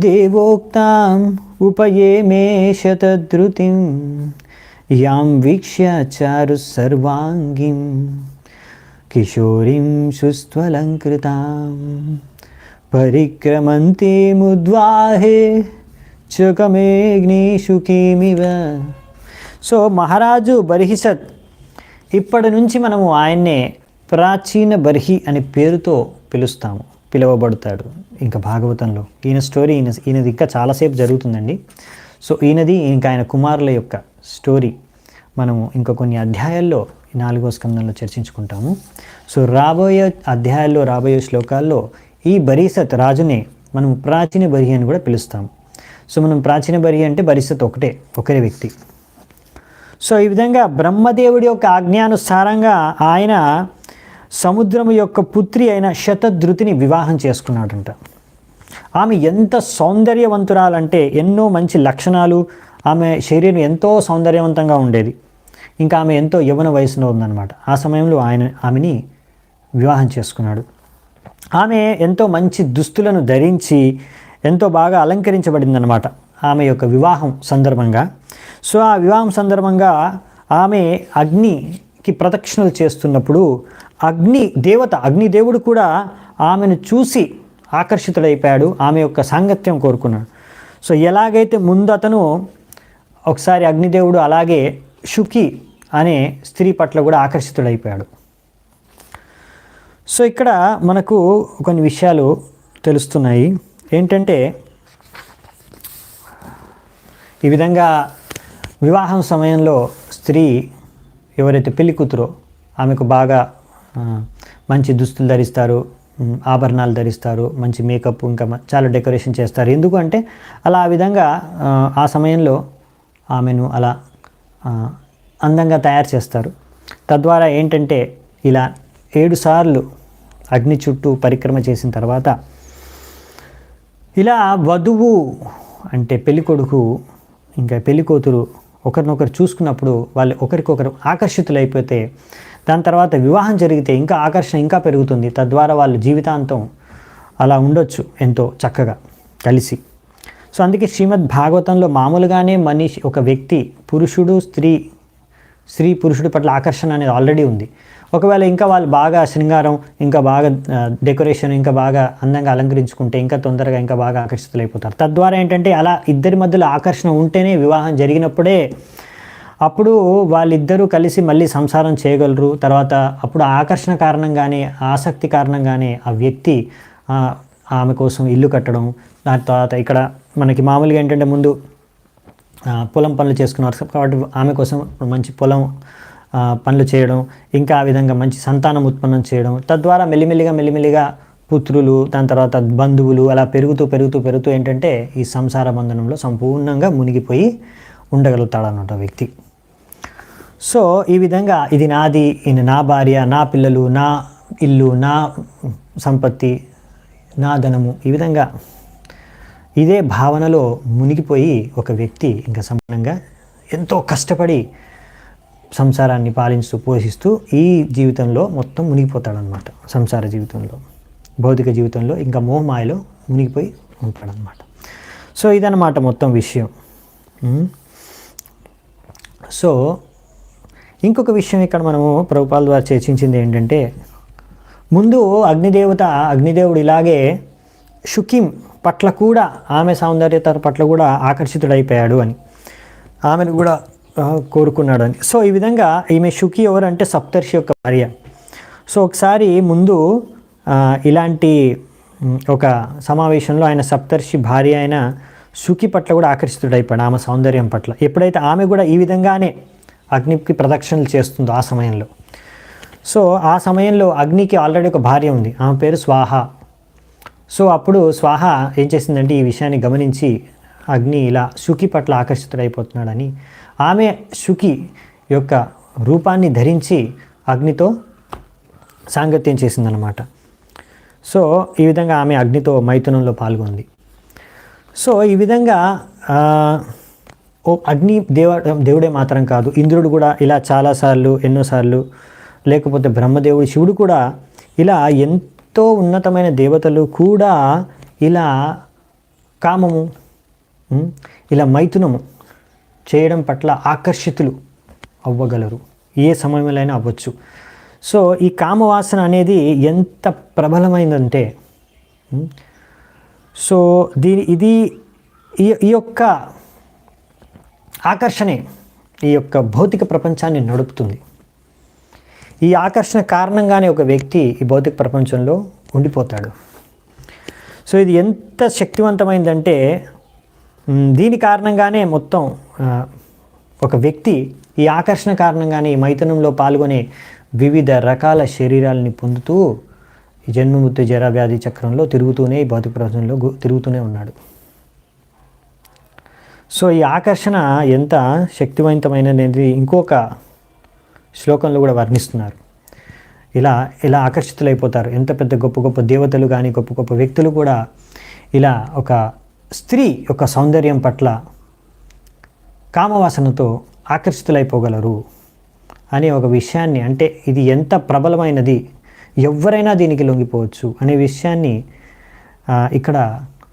దేవోక్తాం ఉపయేమే శతధృతిం యాం వీక్ష్య చారు సర్వాంగిం కిశోరీం సుస్త్వలంకృతాం పరిక్రమంతే ముద్వాహే చకమేగ్నిషు కిమివ. సో మహారాజు బర్హిసత్ ఇప్పటి నుంచి మనము ఆయన్నే ప్రాచీన బర్హి అనే పేరుతో పిలువబడతాడు. ఇంకా భాగవతంలో ఈయన స్టోరీ ఈయనది ఇంకా చాలాసేపు జరుగుతుందండి. సో ఈయనది ఇంకా ఆయన కుమారుల యొక్క స్టోరీ మనము ఇంకా కొన్ని అధ్యాయాల్లో 4వ స్కందంలో చర్చించుకుంటాము. సో రాబోయే అధ్యాయాల్లో, రాబోయే శ్లోకాల్లో ఈ బర్హిసత్ రాజునే మనం ప్రాచీన బర్హి అని కూడా పిలుస్తాము. సో మనం ప్రాచీన బర్హి అంటే బర్హిసత్ ఒకరే వ్యక్తి. సో ఈ విధంగా బ్రహ్మదేవుడి యొక్క ఆజ్ఞానుసారంగా ఆయన సముద్రము యొక్క పుత్రి అయిన శతధృతిని వివాహం చేసుకున్నాడంట. ఆమె ఎంత సౌందర్యవంతురాలంటే ఎన్నో మంచి లక్షణాలు, ఆమె శరీరం ఎంతో సౌందర్యవంతంగా ఉండేది. ఇంకా ఆమె ఎంతో యవ్వన వయసులో ఉందన్నమాట. ఆ సమయంలో ఆమెని వివాహం చేసుకున్నాడు. ఆమె ఎంతో మంచి దుస్తులను ధరించి ఎంతో బాగా అలంకరించబడిందన్నమాట ఆమె యొక్క వివాహం సందర్భంగా. సో ఆ వివాహం సందర్భంగా ఆమె అగ్నికి ప్రదక్షిణలు చేస్తున్నప్పుడు అగ్నిదేవుడు కూడా ఆమెను చూసి ఆకర్షితుడైపోయాడు, ఆమె యొక్క సాంగత్యం కోరుకున్నాడు. సో ఎలాగైతే ముందు అతను ఒకసారి అగ్నిదేవుడు అలాగే శుకి అనే స్త్రీ పట్ల కూడా ఆకర్షితుడైపోయాడు. సో ఇక్కడ మనకు కొన్ని విషయాలు తెలుస్తున్నాయి. ఏంటంటే ఈ విధంగా వివాహం సమయంలో స్త్రీ ఎవరైతే పెళ్లి కూతురో ఆమెకు బాగా మంచి దుస్తులు ధరిస్తారు, ఆభరణాలు ధరిస్తారు, మంచి మేకప్, ఇంకా చాలా డెకరేషన్ చేస్తారు. ఎందుకు అంటే అలా ఆ విధంగా ఆ సమయంలో ఆమెను అలా అందంగా తయారు చేస్తారు. తద్వారా ఏంటంటే ఇలా 7 సార్లు అగ్ని చుట్టూ పరిక్రమ చేసిన తర్వాత ఇలా వధువు అంటే పెళ్ళికొడుకు ఇంకా పెళ్ళికూతురు ఒకరినొకరు చూసుకున్నప్పుడు వాళ్ళు ఒకరికొకరు ఆకర్షితులైపోతే దాని తర్వాత వివాహం జరిగితే ఇంకా ఆకర్షణ ఇంకా పెరుగుతుంది. తద్వారా వాళ్ళు జీవితాంతం అలా ఉండొచ్చు ఎంతో చక్కగా కలిసి. సో అందుకే శ్రీమద్ భాగవతంలో మామూలుగానే మనిషి ఒక వ్యక్తి పురుషుడు స్త్రీ పురుషుడి పట్ల ఆకర్షణ అనేది ఆల్రెడీ ఉంది. ఒకవేళ ఇంకా వాళ్ళు బాగా శృంగారం, ఇంకా బాగా డెకరేషన్, ఇంకా బాగా అందంగా అలంకరించుకుంటే ఇంకా తొందరగా ఇంకా బాగా ఆకర్షితులైపోతారు. తద్వారా ఏంటంటే అలా ఇద్దరి మధ్యలో ఆకర్షణ ఉంటేనే వివాహం జరిగినప్పుడే అప్పుడు వాళ్ళిద్దరూ కలిసి మళ్ళీ సంసారం చేయగలరు. తర్వాత అప్పుడు ఆకర్షణ కారణంగానే, ఆసక్తి కారణంగానే ఆ వ్యక్తి ఆమె కోసం ఇల్లు కట్టడం, దాని తర్వాత ఇక్కడ మనకి మామూలుగా ఏంటంటే ముందు పొలం పనులు చేసుకున్నారు కాబట్టి ఆమె కోసం మంచి పొలం పనులు చేయడం, ఇంకా ఆ విధంగా మంచి సంతానం ఉత్పన్నం చేయడం, తద్వారా మెల్లిమెల్లిగా పుత్రులు, దాని తర్వాత బంధువులు అలా పెరుగుతూ ఏంటంటే ఈ సంసార బంధనంలో సంపూర్ణంగా మునిగిపోయి ఉండగలుగుతాడన్నమాట వ్యక్తి. సో ఈ విధంగా ఇది నాది, ఇది నా భార్య, నా పిల్లలు, నా ఇల్లు, నా సంపత్తి, నా ధనము, ఈ విధంగా ఇదే భావనలో మునిగిపోయి ఒక వ్యక్తి ఇంకా సంపూర్ణంగా ఎంతో కష్టపడి సంసారాన్ని పాలిస్తూ పోషిస్తూ ఈ జీవితంలో మొత్తం మునిగిపోతాడనమాట. సంసార జీవితంలో, భౌతిక జీవితంలో ఇంకా మోహమాయలో మునిగిపోయి ఉంటాడనమాట. సో ఇదన్నమాట మొత్తం విషయం. సో ఇంకొక విషయం ఇక్కడ మనము ప్రభుపాల ద్వారా చర్చించింది ఏంటంటే, ముందు అగ్నిదేవుడు ఇలాగే శుకిం పట్ల కూడా, ఆమె సౌందర్యత పట్ల కూడా ఆకర్షితుడైపోయాడు అని, ఆమెను కూడా కోరుకున్నాడు అని. సో ఈ విధంగా ఈమె శుకి ఎవరంటే సప్తర్షి యొక్క భార్య. సో ఒకసారి ముందు ఇలాంటి ఒక సమావేశంలో ఆయన సప్తర్షి భార్య అయిన శుకి పట్ల కూడా ఆకర్షితుడైపోయాడు, ఆమె సౌందర్యం పట్ల. ఎప్పుడైతే ఆమె కూడా ఈ విధంగానే అగ్నికి ప్రదక్షిణలు చేస్తుందో ఆ సమయంలో, సో ఆ సమయంలో అగ్నికి ఆల్రెడీ ఒక భార్య ఉంది, ఆమె పేరు స్వాహ. సో అప్పుడు స్వాహ ఏం చేసిందంటే ఈ విషయాన్ని గమనించి అగ్ని ఇలా శుకి పట్ల ఆకర్షితుడైపోతున్నాడని ఆమె శుకి యొక్క రూపాన్ని ధరించి అగ్నితో సాంగత్యం చేసిందనమాట. సో ఈ విధంగా ఆమె అగ్నితో మైథునంలో పాల్గొంది. సో ఈ విధంగా అగ్ని దేవుడే మాత్రం కాదు, ఇంద్రుడు కూడా ఇలా చాలాసార్లు, ఎన్నోసార్లు, లేకపోతే బ్రహ్మదేవుడు, శివుడు కూడా ఇలా ఎంతో ఉన్నతమైన దేవతలు కూడా ఇలా కామము, ఇలా మైథునము చేయడం పట్ల ఆకర్షితులు అవ్వగలరు, ఏ సమయంలో అవ్వచ్చు. సో ఈ కామవాసన అనేది ఎంత ప్రబలమైందంటే, సో ఈ యొక్క ఆకర్షణే ఈ యొక్క భౌతిక ప్రపంచాన్ని నడుపుతుంది. ఈ ఆకర్షణ కారణంగానే ఒక వ్యక్తి ఈ భౌతిక ప్రపంచంలో ఉండిపోతాడు. సో ఇది ఎంత శక్తివంతమైందంటే దీని కారణంగానే మొత్తం ఒక వ్యక్తి ఈ ఆకర్షణ కారణంగానే ఈ మైథునంలో పాల్గొనే వివిధ రకాల శరీరాలని పొందుతూ ఈ జన్మమృత్యు జరా వ్యాధి చక్రంలో తిరుగుతూనే ఈ భౌతిక ప్రపంచంలో తిరుగుతూనే ఉన్నాడు. సో ఈ ఆకర్షణ ఎంత శక్తివంతమైనది ఇంకొక శ్లోకంలో కూడా వర్ణిస్తున్నారు. ఇలా ఆకర్షితులైపోతారు. ఎంత పెద్ద గొప్ప గొప్ప దేవతలు కానీ, గొప్ప గొప్ప వ్యక్తులు కూడా ఇలా ఒక స్త్రీ యొక్క సౌందర్యం పట్ల కామవాసనతో ఆకర్షితులైపోగలరు అనే ఒక విషయాన్ని, అంటే ఇది ఎంత ప్రబలమైనది, ఎవరైనా దీనికి లొంగిపోవచ్చు అనే విషయాన్ని ఇక్కడ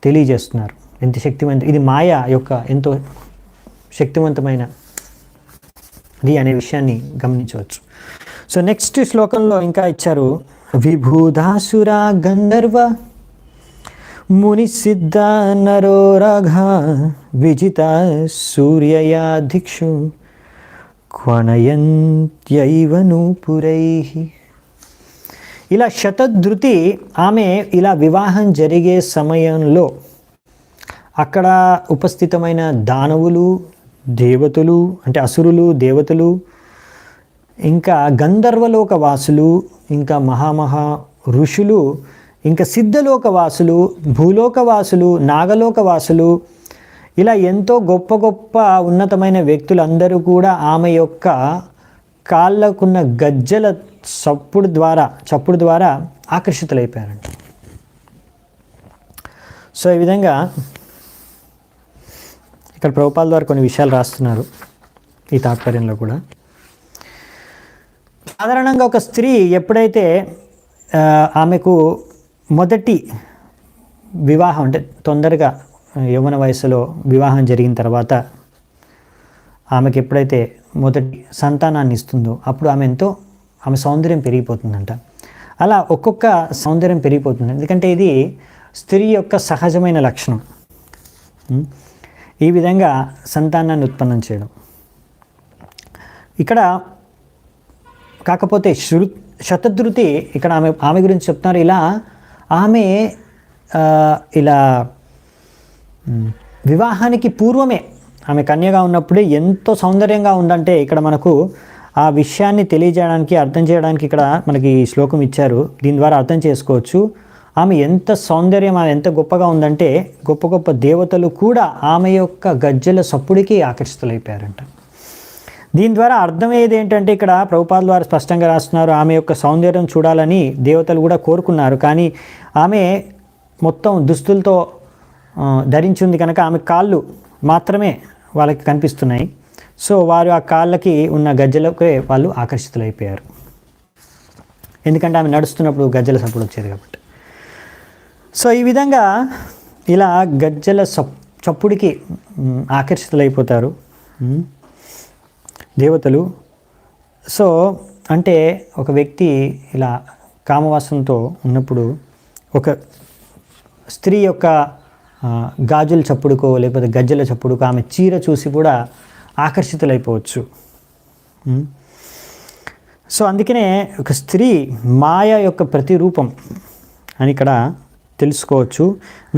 తెలియజేస్తున్నారు. ఎంత శక్తివంత, ఇది మాయ యొక్క ఎంతో శక్తివంతమైనది అనే విషయాన్ని గమనించవచ్చు. సో నెక్స్ట్ శ్లోకంలో ఇంకా ఇచ్చారు, విభూధాసుర గంధర్వ మునిసిద్ధ నరో రాఘ విజిత సూర్యయా దిక్షు క్వణయంత్యైవ నూపురైః. ఇలా శతధృతి ఆమె ఇలా వివాహం జరిగే సమయంలో అక్కడ ఉపస్థితమైన దానవులు, దేవతలు అంటే అసురులు, దేవతలు, ఇంకా గంధర్వలోక వాసులు, ఇంకా మహామహా ఋషులు, ఇంకా సిద్ధలోకవాసులు, భూలోకవాసులు, నాగలోకవాసులు, ఇలా ఎంతో గొప్ప గొప్ప ఉన్నతమైన వ్యక్తులందరూ కూడా ఆమె యొక్క కాళ్ళకున్న గజ్జల చప్పుడు ద్వారా ఆకర్షితులైపోయారంట. సో ఈ విధంగా ఇక్కడ ప్రభుపాల ద్వారా కొన్ని విషయాలు రాస్తున్నారు ఈ తాత్పర్యంలో కూడా. సాధారణంగా ఒక స్త్రీ ఎప్పుడైతే ఆమెకు మొదటి వివాహం అంటే తొందరగా యవ్వన వయసులో వివాహం జరిగిన తర్వాత ఆమెకు ఎప్పుడైతే మొదటి సంతానాన్ని ఇస్తుందో అప్పుడు ఆమె సౌందర్యం పెరిగిపోతుందంట. అలా ఒక్కొక్క సౌందర్యం పెరిగిపోతుంది, ఎందుకంటే ఇది స్త్రీ యొక్క సహజమైన లక్షణం. ఈ విధంగా సంతానాన్ని ఉత్పన్నం చేయడం. ఇక్కడ కాకపోతే శతధృతి ఇక్కడ ఆమె గురించి చెప్తున్నారు. ఆమె ఇలా వివాహానికి పూర్వమే ఆమె కన్యగా ఉన్నప్పుడే ఎంతో సౌందర్యంగా ఉందంటే ఇక్కడ మనకు ఆ విషయాన్ని తెలియజేయడానికి, అర్థం చేయడానికి ఇక్కడ మనకి ఈ శ్లోకం ఇచ్చారు. దీని ద్వారా అర్థం చేసుకోవచ్చు ఆమె ఎంత సౌందర్యం, ఆమె ఎంత గొప్పగా ఉందంటే గొప్ప గొప్ప దేవతలు కూడా ఆమె యొక్క గజ్జల సప్పుడికి ఆకర్షితులైపోయారంట. దీని ద్వారా అర్థమయ్యేది ఏంటంటే ఇక్కడ ప్రభుపాద ద్వారా స్పష్టంగా రాస్తున్నారు, ఆమె యొక్క సౌందర్యం చూడాలని దేవతలు కూడా కోరుకున్నారు. కానీ ఆమె మొత్తం దుస్తులతో ధరించింది కనుక ఆమె కాళ్ళు మాత్రమే వాళ్ళకి కనిపిస్తున్నాయి. సో వారు ఆ కాళ్ళకి ఉన్న గజ్జలకే వాళ్ళు ఆకర్షితులైపోయారు, ఎందుకంటే ఆమె నడుస్తున్నప్పుడు గజ్జల సప్పుడు వచ్చేది కాబట్టి. సో ఈ విధంగా ఇలా గజ్జల చప్పుడికి ఆకర్షితులైపోతారు దేవతలు. సో అంటే ఒక వ్యక్తి ఇలా కామవాసంతో ఉన్నప్పుడు ఒక స్త్రీ యొక్క గాజుల చప్పుడుకో లేకపోతే గజ్జల చప్పుడుకో ఆమె చీర చూసి కూడా ఆకర్షితులైపోవచ్చు. సో అందుకనే ఒక స్త్రీ మాయ యొక్క ప్రతిరూపం అని ఇక్కడ తెలుసుకోవచ్చు.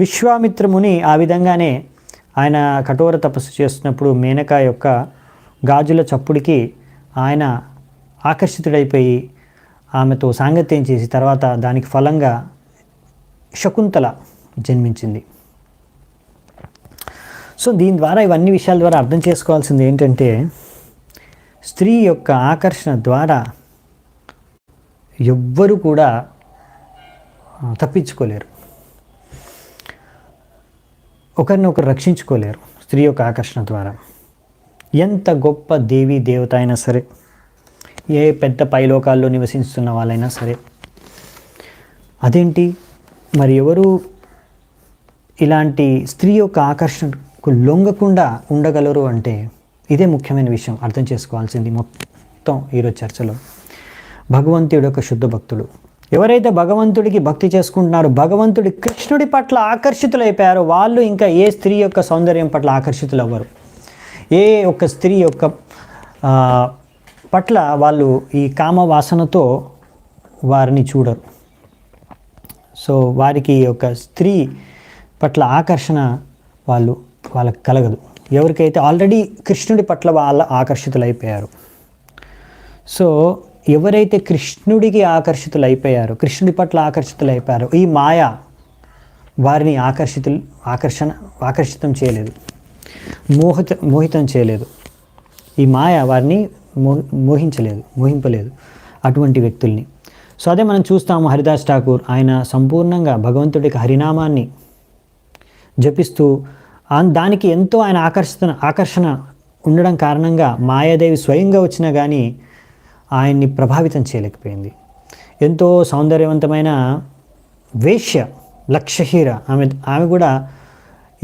విశ్వామిత్రముని ఆ విధంగానే ఆయన కఠోర తపస్సు చేస్తున్నప్పుడు మేనక యొక్క గాజుల చప్పుడికి ఆయన ఆకర్షితుడైపోయి ఆమెతో సాంగత్యం చేసి తర్వాత దానికి ఫలంగా శకుంతల జన్మించింది. సో దీని ద్వారా ఇవన్నీ విషయాల ద్వారా అర్థం చేసుకోవాల్సింది ఏంటంటే స్త్రీ యొక్క ఆకర్షణ ద్వారా ఎవ్వరూ కూడా తప్పించుకోలేరు, ఒకరినొకరు రక్షించుకోలేరు. స్త్రీ యొక్క ఆకర్షణ ద్వారా ఎంత గొప్ప దేవీ దేవత అయినా సరే, ఏ పెద్ద పైలోకాల్లో నివసిస్తున్న వాళ్ళైనా సరే, అదేంటి మరి ఎవరు ఇలాంటి స్త్రీ యొక్క ఆకర్షణకు లొంగకుండా ఉండగలరు అంటే ఇదే ముఖ్యమైన విషయం అర్థం చేసుకోవాల్సింది మొత్తం ఈరోజు చర్చలో. భగవంతుడి యొక్క శుద్ధ భక్తుడు ఎవరైతే భగవంతుడికి భక్తి చేసుకుంటున్నారో, భగవంతుడి కృష్ణుడి పట్ల ఆకర్షితులైపోయారో వాళ్ళు ఇంకా ఏ స్త్రీ యొక్క సౌందర్యం పట్ల ఆకర్షితులు అవ్వరు. ఏ ఒక్క స్త్రీ యొక్క పట్ల వాళ్ళు ఈ కామ వాసనతో వారిని చూడరు. సో వారికి ఒక స్త్రీ పట్ల ఆకర్షణ వాళ్ళకి కలగదు. ఎవరికైతే ఆల్రెడీ కృష్ణుడి పట్ల వాళ్ళ ఆకర్షితులైపోయారు. సో ఎవరైతే కృష్ణుడికి ఆకర్షితులైపోయారో, కృష్ణుడి పట్ల ఆకర్షితులైపోయారో, ఈ మాయ వారిని ఆకర్షితం చేయలేదు, మోహితం చేయలేదు. ఈ మాయ వారిని మోహింపలేదు అటువంటి వ్యక్తుల్ని. సో అదే మనం చూస్తాము. హరిదాస్ ఠాకూర్ ఆయన సంపూర్ణంగా భగవంతుడికి హరినామాన్ని జపిస్తూ దానికి ఎంతో ఆయన ఆకర్షణ ఉండడం కారణంగా మాయాదేవి స్వయంగా వచ్చినా కానీ ఆయన్ని ప్రభావితం చేయలేకపోయింది. ఎంతో సౌందర్యవంతమైన వేశ్య లక్షహీర ఆమె కూడా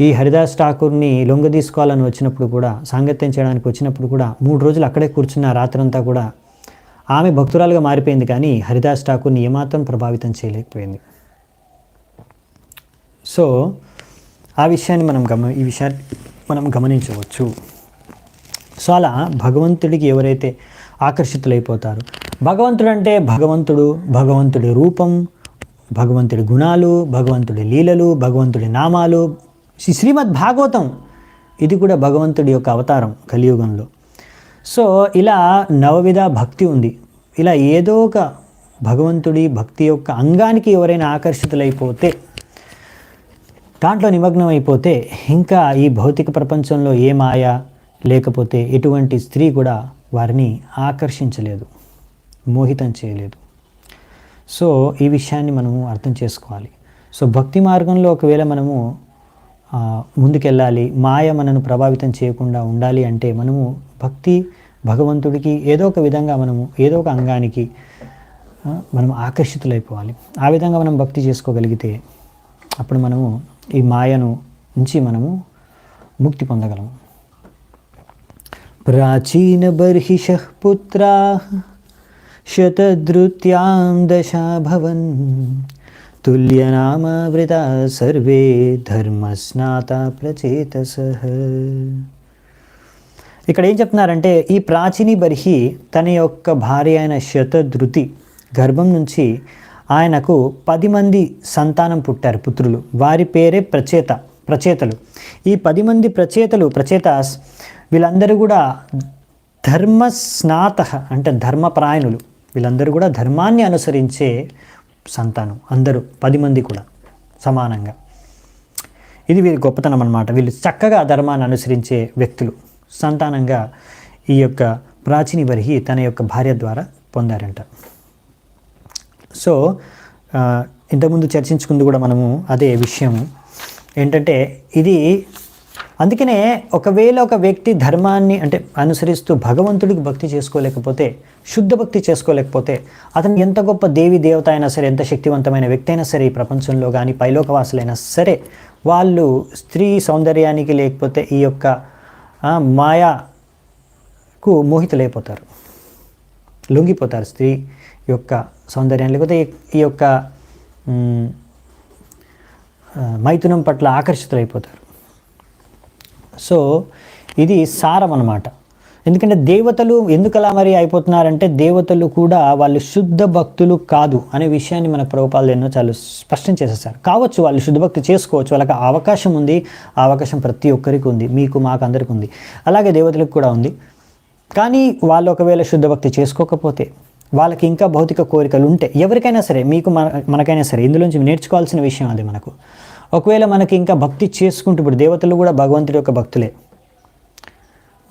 ఈ హరిదాస్ ఠాకూర్ని లొంగ తీసుకోవాలని వచ్చినప్పుడు కూడా, సాంగత్యం చేయడానికి వచ్చినప్పుడు కూడా 3 రోజులు అక్కడే కూర్చున్న రాత్రంతా కూడా ఆమె భక్తురాలుగా మారిపోయింది, కానీ హరిదాస్ ఠాకూర్ని ఏమాత్రం ప్రభావితం చేయలేకపోయింది. సో ఆ విషయాన్ని ఈ విషయాన్ని మనం గమనించవచ్చు. సో అలా భగవంతుడికి ఎవరైతే ఆకర్షితులైపోతారో, భగవంతుడు అంటే భగవంతుడి రూపం, భగవంతుడి గుణాలు, భగవంతుడి లీలలు, భగవంతుడి నామాలు, శ్రీమద్ భాగవతం ఇది కూడా భగవంతుడి యొక్క అవతారం కలియుగంలో. సో ఇలా నవవిధ భక్తి ఉంది. ఇలా ఏదో ఒక భగవంతుడి భక్తి యొక్క అంగానికి ఎవరైనా ఆకర్షితులైపోతే, దాంట్లో నిమగ్నం అయిపోతే, ఇంకా ఈ భౌతిక ప్రపంచంలో ఏ మాయ లేకపోతే ఎటువంటి స్త్రీ కూడా వారిని ఆకర్షించలేదు, మోహితం చేయలేదు. సో ఈ విషయాన్ని మనము అర్థం చేసుకోవాలి. సో భక్తి మార్గంలో ఒకవేళ మనము ముందుకెళ్ళాలి, మాయ మనను ప్రభావితం చేయకుండా ఉండాలి అంటే మనము భగవంతుడికి ఏదో ఒక విధంగా మనము ఏదో ఒక అంగానికి మనం ఆకర్షితులైపోవాలి. ఆ విధంగా మనం భక్తి చేసుకోగలిగితే అప్పుడు మనము ఈ మాయను నుంచి మనము ముక్తి పొందగలము. ప్రాచీన బర్హిషః పుత్రాః శతధృత్యాం దశాభవన్ తుల్యనామావృతా సర్వే ధర్మస్నాతా ప్రచేతసః. ఇక్కడ ఏం చెప్తున్నారంటే, ఈ ప్రాచీని బర్హి తన యొక్క భార్య అయిన శతధృతి గర్భం నుంచి ఆయనకు 10 మంది సంతానం పుట్టారు, పుత్రులు. వారి పేరే ప్రచేతలు. ఈ 10 మంది ప్రచేతాస్ వీళ్ళందరూ కూడా ధర్మస్నాత అంటే ధర్మపరాయణులు. వీళ్ళందరూ కూడా ధర్మాన్ని అనుసరించే సంతానం, అందరూ 10 మంది కూడా సమానంగా. ఇది వీరి గొప్పతనం అన్నమాట. వీళ్ళు చక్కగా ధర్మాన్ని అనుసరించే వ్యక్తులు సంతానంగా ఈ యొక్క ప్రాచీని బర్హి తన యొక్క భార్య ద్వారా పొందారంట. సో ఇంతకుముందు చర్చించుకుంది కూడా మనము అదే విషయము ఏంటంటే, ఇది అందుకనే ఒకవేళ ఒక వ్యక్తి ధర్మాన్ని అంటే అనుసరిస్తూ భగవంతుడికి భక్తి చేసుకోలేకపోతే, శుద్ధ భక్తి చేసుకోలేకపోతే, అతను ఎంత గొప్ప దేవి దేవత అయినా సరే, ఎంత శక్తివంతమైన వ్యక్తి అయినా సరే, ఈ ప్రపంచంలో కానీ పైలోకవాసులైనా సరే, వాళ్ళు స్త్రీ సౌందర్యానికి లేకపోతే ఈ యొక్క మాయకు మోహితులైపోతారు, లొంగిపోతారు. స్త్రీ యొక్క సౌందర్యాన్ని లేకపోతే ఈ యొక్క మైథునం పట్ల ఆకర్షితులైపోతారు. సో ఇది సారం అన్నమాట. ఎందుకంటే దేవతలు ఎందుకలా మరి అయిపోతున్నారంటే, దేవతలు కూడా వాళ్ళు శుద్ధ భక్తులు కాదు అనే విషయాన్ని మన ప్రభుపాదులు ఎన్నో చాలా స్పష్టం చేసేసారు. కావచ్చు వాళ్ళు శుద్ధ భక్తి చేసుకోవచ్చు, వాళ్ళకి అవకాశం ఉంది, ఆ అవకాశం ప్రతి ఒక్కరికి ఉంది, మీకు మాకు అందరికీ ఉంది, అలాగే దేవతలకు కూడా ఉంది. కానీ వాళ్ళు ఒకవేళ శుద్ధ భక్తి చేసుకోకపోతే, వాళ్ళకి ఇంకా భౌతిక కోరికలు ఉంటే, ఎవరికైనా సరే, మీకు మనకైనా సరే, ఇందులోంచి నేర్చుకోవాల్సిన విషయం అది మనకు. ఒకవేళ మనకి ఇంకా భక్తి చేసుకుంటూ, ఇప్పుడు దేవతలు కూడా భగవంతుడి యొక్క భక్తులే,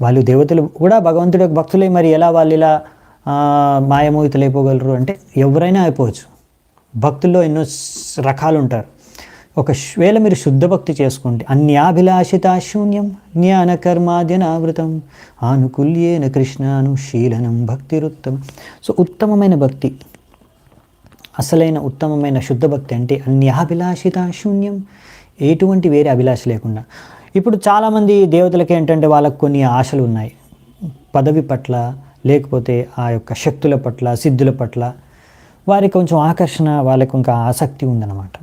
వాళ్ళు దేవతలు కూడా భగవంతుడి యొక్క భక్తులే, మరి ఎలా వాళ్ళు ఇలా మాయమోహితులు అయిపోగలరు అంటే, ఎవరైనా అయిపోవచ్చు. భక్తుల్లో ఎన్నో రకాలు ఉంటారు. ఒకవేళ మీరు శుద్ధ భక్తి చేసుకుంటే, అన్యాభిలాషిత శూన్యం జ్ఞాన కర్మాద్యనావృతం ఆనుకూల్యేన కృష్ణానుశీలనం భక్తిరుత్తమం. సో ఉత్తమమైన భక్తి, అసలైన ఉత్తమమైన శుద్ధ భక్తి అంటే అన్యాభిలాషిత శూన్యం, ఎటువంటి వేరే అభిలాష లేకుండా. ఇప్పుడు చాలామంది దేవతలకి ఏంటంటే వాళ్ళకు కొన్ని ఆశలు ఉన్నాయి, పదవి పట్ల లేకపోతే ఆ యొక్క శక్తుల పట్ల, సిద్ధుల పట్ల వారికి కొంచెం ఆకర్షణ, వాళ్ళకి ఇంకా ఆసక్తి ఉందన్నమాట.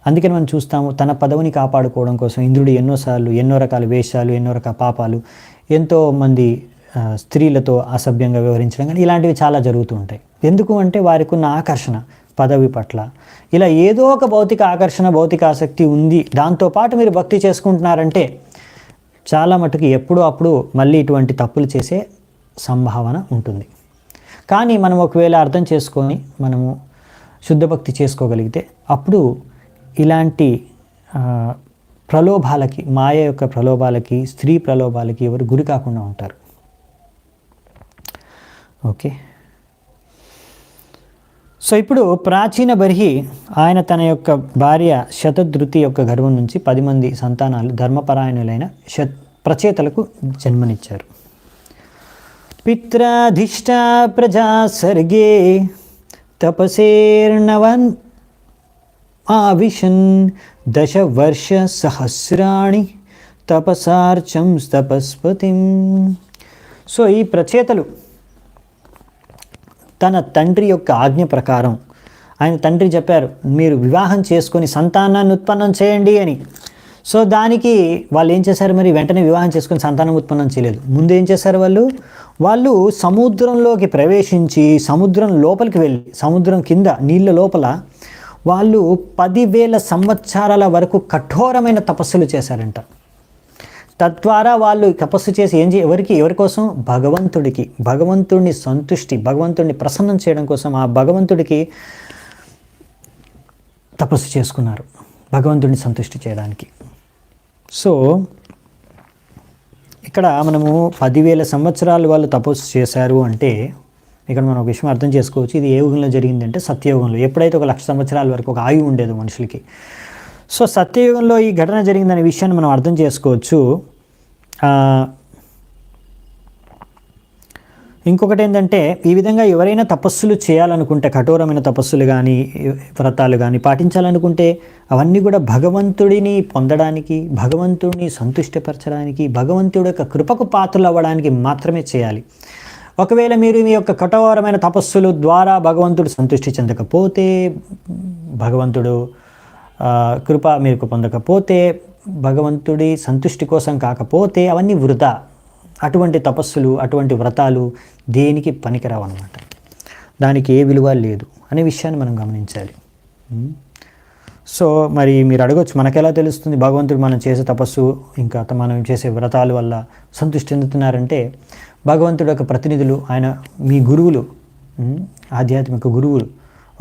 అందుకని మనం చూస్తాము, తన పదవిని కాపాడుకోవడం కోసం ఇంద్రుడు ఎన్నోసార్లు ఎన్నో రకాల వేషాలు, ఎన్నో రకాల పాపాలు, ఎంతోమంది స్త్రీలతో అసభ్యంగా వ్యవహరించడం కానీ ఇలాంటివి చాలా జరుగుతూ ఉంటాయి. ఎందుకు అంటే వారికి ఉన్న ఆకర్షణ పదవి పట్ల, ఇలా ఏదో ఒక భౌతిక ఆకర్షణ, భౌతిక ఆసక్తి ఉంది. దాంతోపాటు మీరు భక్తి చేసుకుంటున్నారంటే చాలా మటుకు ఎప్పుడో అప్పుడు మళ్ళీ ఇటువంటి తప్పులు చేసే సంభావన ఉంటుంది. కానీ మనం ఒకవేళ అర్థం చేసుకొని మనము శుద్ధ భక్తి చేసుకోగలిగితే, అప్పుడు ఇలాంటి ప్రలోభాలకి, మాయ యొక్క ప్రలోభాలకి, స్త్రీ ప్రలోభాలకి ఎవరు గురి కాకుండా ఉంటారు. ఓకే. సో ఇప్పుడు ప్రాచీన బర్హి ఆయన తన యొక్క భార్య శతధృతి యొక్క గర్భం నుంచి 10 మంది సంతానాలు ధర్మపరాయణులైన ప్రచేతలకు జన్మనిచ్చారు. పిత్రాధిష్ట ప్రజా సర్గే తపసేర్ణవన్ ఆవిశన్ 10 వర్ష సహస్రాణి తపసార్చం తపస్పతిం. సో ఈ ప్రచేతలు తన తండ్రి యొక్క ఆజ్ఞ ప్రకారం ఆయన తండ్రి చెప్పారు, మీరు వివాహం చేసుకొని సంతానాన్ని ఉత్పన్నం చేయండి అని. సో దానికి వాళ్ళు ఏం చేశారు, మరి వెంటనే వివాహం చేసుకొని సంతానం ఉత్పన్నం చేయలేదు. ముందు ఏం చేశారు, వాళ్ళు సముద్రంలోకి ప్రవేశించి సముద్రం లోపలికి వెళ్ళి సముద్రం కింద నీళ్ళ లోపల వాళ్ళు 10,000 సంవత్సరాల వరకు కఠోరమైన తపస్సులు చేశారంట. తద్వారా వాళ్ళు తపస్సు చేసి ఎవరి కోసం, భగవంతుడిని సంతుష్టి, భగవంతుడిని ప్రసన్నం చేయడం కోసం ఆ భగవంతుడికి తపస్సు చేసుకున్నారు, భగవంతుడిని సంతుష్టి చేయడానికి. సో ఇక్కడ మనము 10,000 సంవత్సరాలు వాళ్ళు తపస్సు చేశారు అంటే ఇక్కడ మనం ఒక విషయం అర్థం చేసుకోవచ్చు. ఇది ఏ యుగంలో జరిగిందంటే సత్యయుగంలో. ఎప్పుడైతే 1,00,000 సంవత్సరాల వరకు ఒక ఆయువు ఉండేది మనుషులకి. సో సత్యయుగంలో ఈ ఘటన జరిగిందనే విషయాన్ని మనం అర్థం చేసుకోవచ్చు. ఇంకొకటి ఏంటంటే, ఈ విధంగా ఎవరైనా తపస్సులు చేయాలనుకుంటే, కఠోరమైన తపస్సులు కానీ వ్రతాలు కానీ పాటించాలనుకుంటే అవన్నీ కూడా భగవంతుడిని పొందడానికి, భగవంతుడిని సంతుష్టపరచడానికి, భగవంతుడి యొక్క కృపకు పాత్రలు అవ్వడానికి మాత్రమే చేయాలి. ఒకవేళ మీరు మీ యొక్క కఠోరమైన తపస్సుల ద్వారా భగవంతుడు సంతృష్టి చెందకపోతే, భగవంతుడు కృప మీకు పొందకపోతే, భగవంతుడి సంతుష్టి కోసం కాకపోతే అవన్నీ వృధా. అటువంటి తపస్సులు, అటువంటి వ్రతాలు దేనికి పనికిరావు అన్నమాట. దానికి ఏ విలువ లేదు అనే విషయాన్ని మనం గమనించాలి. సో మరి మీరు అడగొచ్చు, మనకెలా తెలుస్తుంది భగవంతుడు మనం చేసే తపస్సు ఇంకా మనం చేసే వ్రతాల వల్ల సంతృష్టి చెందుతున్నారంటే, భగవంతుడు యొక్క ప్రతినిధులు, ఆయన మీ గురువులు, ఆధ్యాత్మిక గురువులు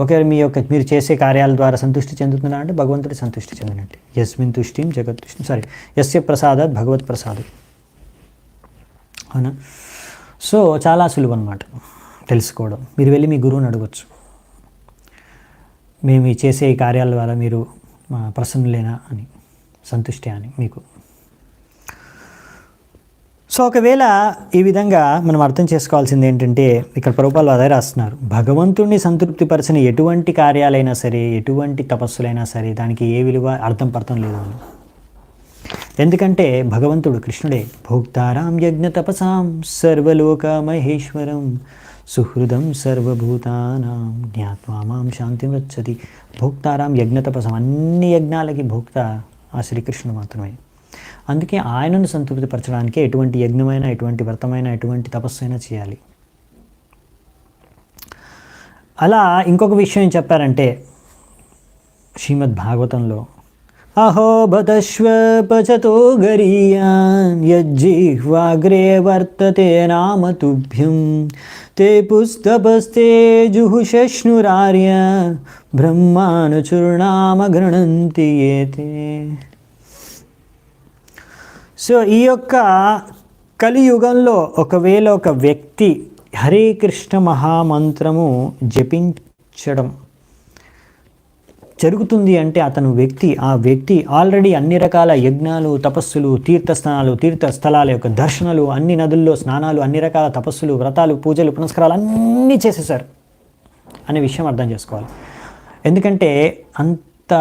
ఒకవేళ మీరు చేసే కార్యాల ద్వారా సంతృష్టి చెందుతున్నారంటే భగవంతుడి సంతృష్టి చెందినట్టు. యస్మిన్ తుష్టిం జగత్తుష్టిం, యస్య ప్రసాదాత్ భగవత్ ప్రసాదం. అవునా? సో చాలా సులువు అన్నమాట తెలుసుకోవడం. మీరు వెళ్ళి మీ గురువుని అడగచ్చు, మేము చేసే ఈ కార్యాల ద్వారా మీరు ప్రసన్నులేనా అని, సంతుష్టి అని మీకు. సో ఒకవేళ ఈ విధంగా మనం అర్థం చేసుకోవాల్సింది ఏంటంటే, ఇక్కడ ప్రభుపాలు అదే రాస్తున్నారు, భగవంతుడిని సంతృప్తిపరచని ఎటువంటి కార్యాలైనా సరే, ఎటువంటి తపస్సులైనా సరే దానికి ఏ విలువ అర్థం పర్థం లేదు అని. ఎందుకంటే భగవంతుడు కృష్ణుడే భోక్తారాం యజ్ఞ తపసాం సర్వలోక మహేశ్వరం సుహృదం సర్వభూతానాం జ్ఞాత్వా మాం శాంతిం వచ్చతి. భోక్తారాం యజ్ఞ తపసాం, అన్ని యజ్ఞాలకి భోక్త ఆ శ్రీకృష్ణుడు మాత్రమే. అందుకే ఆయనను సంతృప్తిపరచడానికి ఎటువంటి యజ్ఞమైనా, ఎటువంటి వ్రతమైనా, ఎటువంటి తపస్సు అయినా చేయాలి. అలా ఇంకొక విషయం ఏం చెప్పారంటే శ్రీమద్ భాగవతంలో, అహో బతశ్వ పచతో గరీయాన్ యజ్జిహ్వాగ్రే వర్తతే నామ తుభ్యం తే పుస్తపస్తే జుహుషష్ణురార్య బ్రహ్మానుచుర్నామ గృణంతి ఏతే. సో ఈ యొక్క కలియుగంలో ఒకవేళ ఒక వ్యక్తి హరే కృష్ణ మహామంత్రము జపించడం జరుగుతుంది అంటే ఆ వ్యక్తి ఆల్రెడీ అన్ని రకాల యజ్ఞాలు, తపస్సులు, తీర్థస్థలాల యొక్క దర్శనాలు, అన్ని నదుల్లో స్నానాలు, అన్ని రకాల తపస్సులు, వ్రతాలు, పూజలు, పునస్కారాలు అన్నీ చేసేసారు అనే విషయం అర్థం చేసుకోవాలి. ఎందుకంటే అంత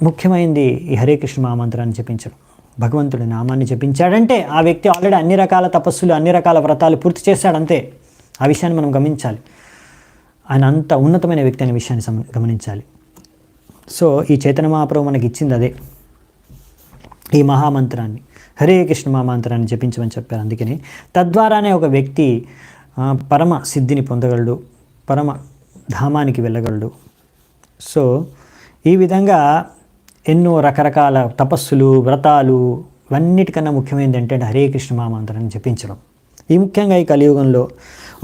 ముఖ్యమైనది ఈ హరే కృష్ణ మహామంత్రాన్ని జపించడం. భగవంతుడి నామాన్ని జపించాడంటే ఆ వ్యక్తి ఆల్రెడీ అన్ని రకాల తపస్సులు, అన్ని రకాల వ్రతాలు పూర్తి చేశాడంతే. ఆ విషయాన్ని మనం గమనించాలి. ఆయన అంత ఉన్నతమైన వ్యక్తి అనే విషయాన్ని గమనించాలి. సో ఈ చైతన్య మహాప్రభు మనకి ఇచ్చింది అదే, ఈ మహామంత్రాన్ని, హరే కృష్ణ మహామంత్రాన్ని జపించమని చెప్పారు. అందుకని తద్వారానే ఒక వ్యక్తి పరమ సిద్ధిని పొందగలడు, పరమ ధామానికి వెళ్ళగలడు. సో ఈ విధంగా ఎన్నో రకరకాల తపస్సులు, వ్రతాలు, ఇవన్నిటికన్నా ముఖ్యమైనది ఏంటంటే హరే కృష్ణ మహామంత్రాన్ని జపించడం. ఈ ముఖ్యంగా ఈ కలియుగంలో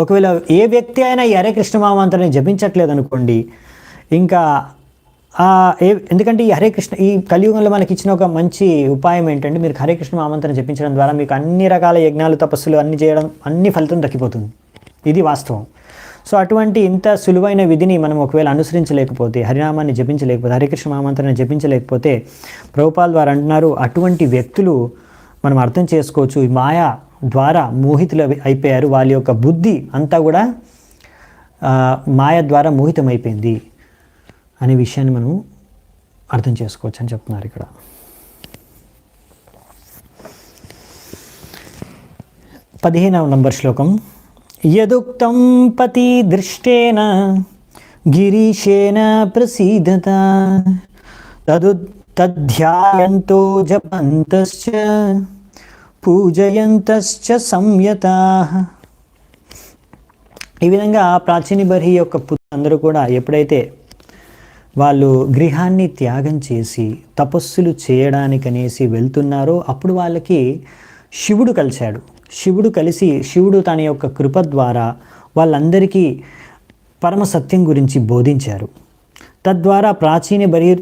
ఒకవేళ ఏ వ్యక్తి అయినా ఈ హరే కృష్ణ మహామంత్రాన్ని జపించట్లేదు అనుకోండి, ఇంకా ఎందుకంటే ఈ హరే కృష్ణ ఈ కలియుగంలో మనకి ఇచ్చిన ఒక మంచి ఉపాయం ఏంటంటే, మీరు హరే కృష్ణ మహామంత్రం జపించడం ద్వారా మీకు అన్ని రకాల యజ్ఞాలు, తపస్సులు అన్ని చేయడం, అన్ని ఫలితం దక్కిపోతుంది. ఇది వాస్తవం. సో అటువంటి ఇంత సులువైన విధిని మనం ఒకవేళ అనుసరించలేకపోతే, హరినామాన్ని జపించలేకపోతే, హరికృష్ణ మహామంత్రాన్ని జపించలేకపోతే, ప్రభుపాల్ వారు అంటున్నారు, అటువంటి వ్యక్తులు మనం అర్థం చేసుకోవచ్చు ఈ మాయా ద్వారా మోహితులు అయిపోయారు. వాళ్ళ యొక్క బుద్ధి అంతా కూడా మాయ ద్వారా మోహితమైపోయింది అనే విషయాన్ని మనం అర్థం చేసుకోవచ్చు అని చెప్తున్నారు ఇక్కడ. 15వ నంబర్ శ్లోకం. యదుక్తం పతి దృష్టేన గిరీశేన ప్రసీదత తద్ధ్యాయంతో జపంతశ్చ పూజయంతశ్చ సంయతాః. ఈ విధంగా ప్రాచీన బర్హి యొక్క పుత్రులందరూ కూడా ఎప్పుడైతే వాళ్ళు గృహాన్ని త్యాగం చేసి తపస్సులు చేయడానికనేసి వెళ్తున్నారో అప్పుడు వాళ్ళకి శివుడు కలిశాడు. శివుడు తన యొక్క కృప ద్వారా వాళ్ళందరికీ పరమ సత్యం గురించి బోధించారు. తద్వారా ప్రాచీన బర్హి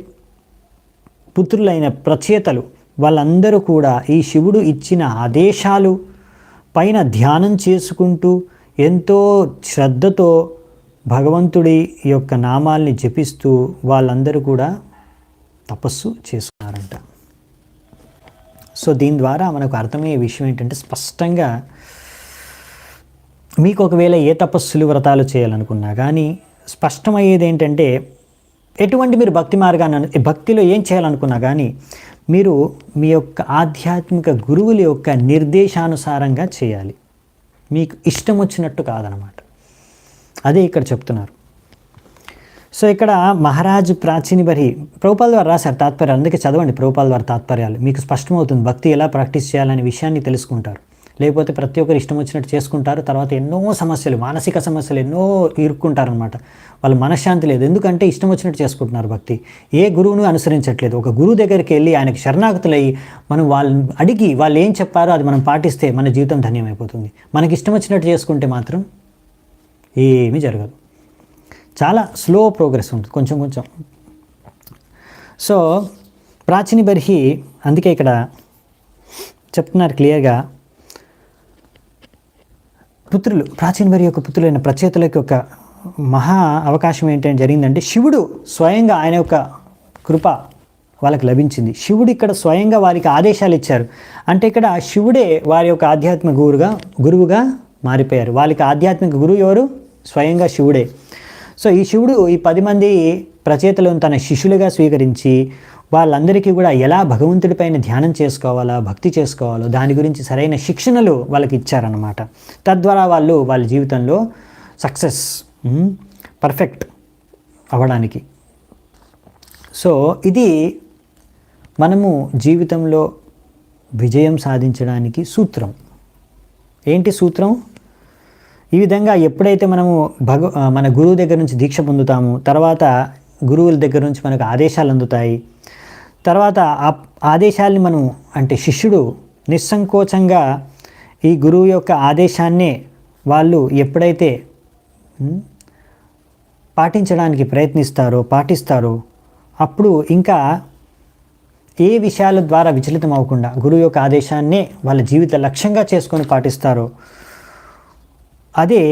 పుత్రులైన ప్రచేతలు వాళ్ళందరూ కూడా ఈ శివుడు ఇచ్చిన ఆదేశాలు పైన ధ్యానం చేసుకుంటూ ఎంతో శ్రద్ధతో భగవంతుడి యొక్క నామాల్ని జపిస్తూ వాళ్ళందరూ కూడా తపస్సు చేసుకున్నారంట. సో దీని ద్వారా మనకు అర్థమయ్యే విషయం ఏంటంటే, స్పష్టంగా మీకు ఒకవేళ ఏ తపస్సులు వ్రతాలు చేయాలనుకున్నా కానీ స్పష్టమయ్యేది ఏంటంటే, ఎటువంటి మీరు భక్తి మార్గాన్ని భక్తిలో ఏం చేయాలనుకున్నా కానీ మీరు మీ యొక్క ఆధ్యాత్మిక గురువుల యొక్క నిర్దేశానుసారంగా చేయాలి. మీకు ఇష్టం వచ్చినట్టు కాదనమాట. అదే ఇక్కడ చెప్తున్నారు. సో ఇక్కడ మహారాజ్ ప్రాచీన బర్హి ప్రభుపాల్ వారు రాశారు తాత్పర్యాలు, అందుకే చదవండి ప్రభుపాల్ వారి తాత్పర్యాలు, మీకు స్పష్టమవుతుంది భక్తి ఎలా ప్రాక్టీస్ చేయాలనే విషయాన్ని తెలుసుకుంటారు. లేకపోతే ప్రతి ఒక్కరు ఇష్టం వచ్చినట్టు చేసుకుంటారు, తర్వాత ఎన్నో సమస్యలు, మానసిక సమస్యలు ఎన్నో ఇరుక్కుంటారనమాట. వాళ్ళు మనశ్శాంతి లేదు, ఎందుకంటే ఇష్టం వచ్చినట్టు చేసుకుంటున్నారు భక్తి. ఏ గురువును అనుసరించట్లేదు. ఒక గురువు దగ్గరికి వెళ్ళి ఆయనకు శరణాగతులయ్యి మనం వాళ్ళని అడిగి వాళ్ళు ఏం చెప్పారో అది మనం పాటిస్తే మన జీవితం ధన్యమైపోతుంది. మనకి ఇష్టం వచ్చినట్టు చేసుకుంటే మాత్రం ఏమీ జరగదు. చాలా స్లో ప్రోగ్రెస్ ఉంటుంది, కొంచెం కొంచెం. సో ప్రాచీన బర్హి అందుకే ఇక్కడ చెప్తున్నారు క్లియర్గా, ప్రాచీన బర్హి యొక్క పుత్రులైన ప్రచేతులకి ఒక మహా అవకాశం ఏంటంటే జరిగిందంటే, శివుడు స్వయంగా ఆయన యొక్క కృప వాళ్ళకి లభించింది. శివుడు ఇక్కడ స్వయంగా వారికి ఆదేశాలు ఇచ్చారు. అంటే ఇక్కడ శివుడే వారి యొక్క ఆధ్యాత్మిక గురువుగా మారిపోయారు. వాళ్ళకి ఆధ్యాత్మిక గురువు ఎవరు? స్వయంగా శివుడే. సో ఈ శివుడు ఈ 10 మంది ప్రచేతలను తన శిష్యులుగా స్వీకరించి వాళ్ళందరికీ కూడా ఎలా భగవంతుడిపైన ధ్యానం చేసుకోవాలా, భక్తి చేసుకోవాలో దాని గురించి సరైన శిక్షణలు వాళ్ళకి ఇచ్చారన్నమాట. తద్వారా వాళ్ళ జీవితంలో సక్సెస్ పర్ఫెక్ట్ అవ్వడానికి. సో ఇది మనము జీవితంలో విజయం సాధించడానికి సూత్రం. ఏంటి సూత్రం? ఈ విధంగా ఎప్పుడైతే మనము మన గురువు దగ్గర నుంచి దీక్ష పొందుతామో, తర్వాత గురువుల దగ్గర నుంచి మనకు ఆదేశాలు అందుతాయి. తర్వాత ఆ ఆదేశాల్ని మనం అంటే శిష్యుడు నిస్సంకోచంగా ఈ గురువు యొక్క ఆదేశాన్నే వాళ్ళు ఎప్పుడైతే పాటించడానికి పాటిస్తారో అప్పుడు ఇంకా ఏ విషయాల ద్వారా విచలితం అవ్వకుండా గురువు యొక్క ఆదేశాన్నే వాళ్ళ జీవిత లక్ష్యంగా చేసుకొని పాటిస్తారో అదే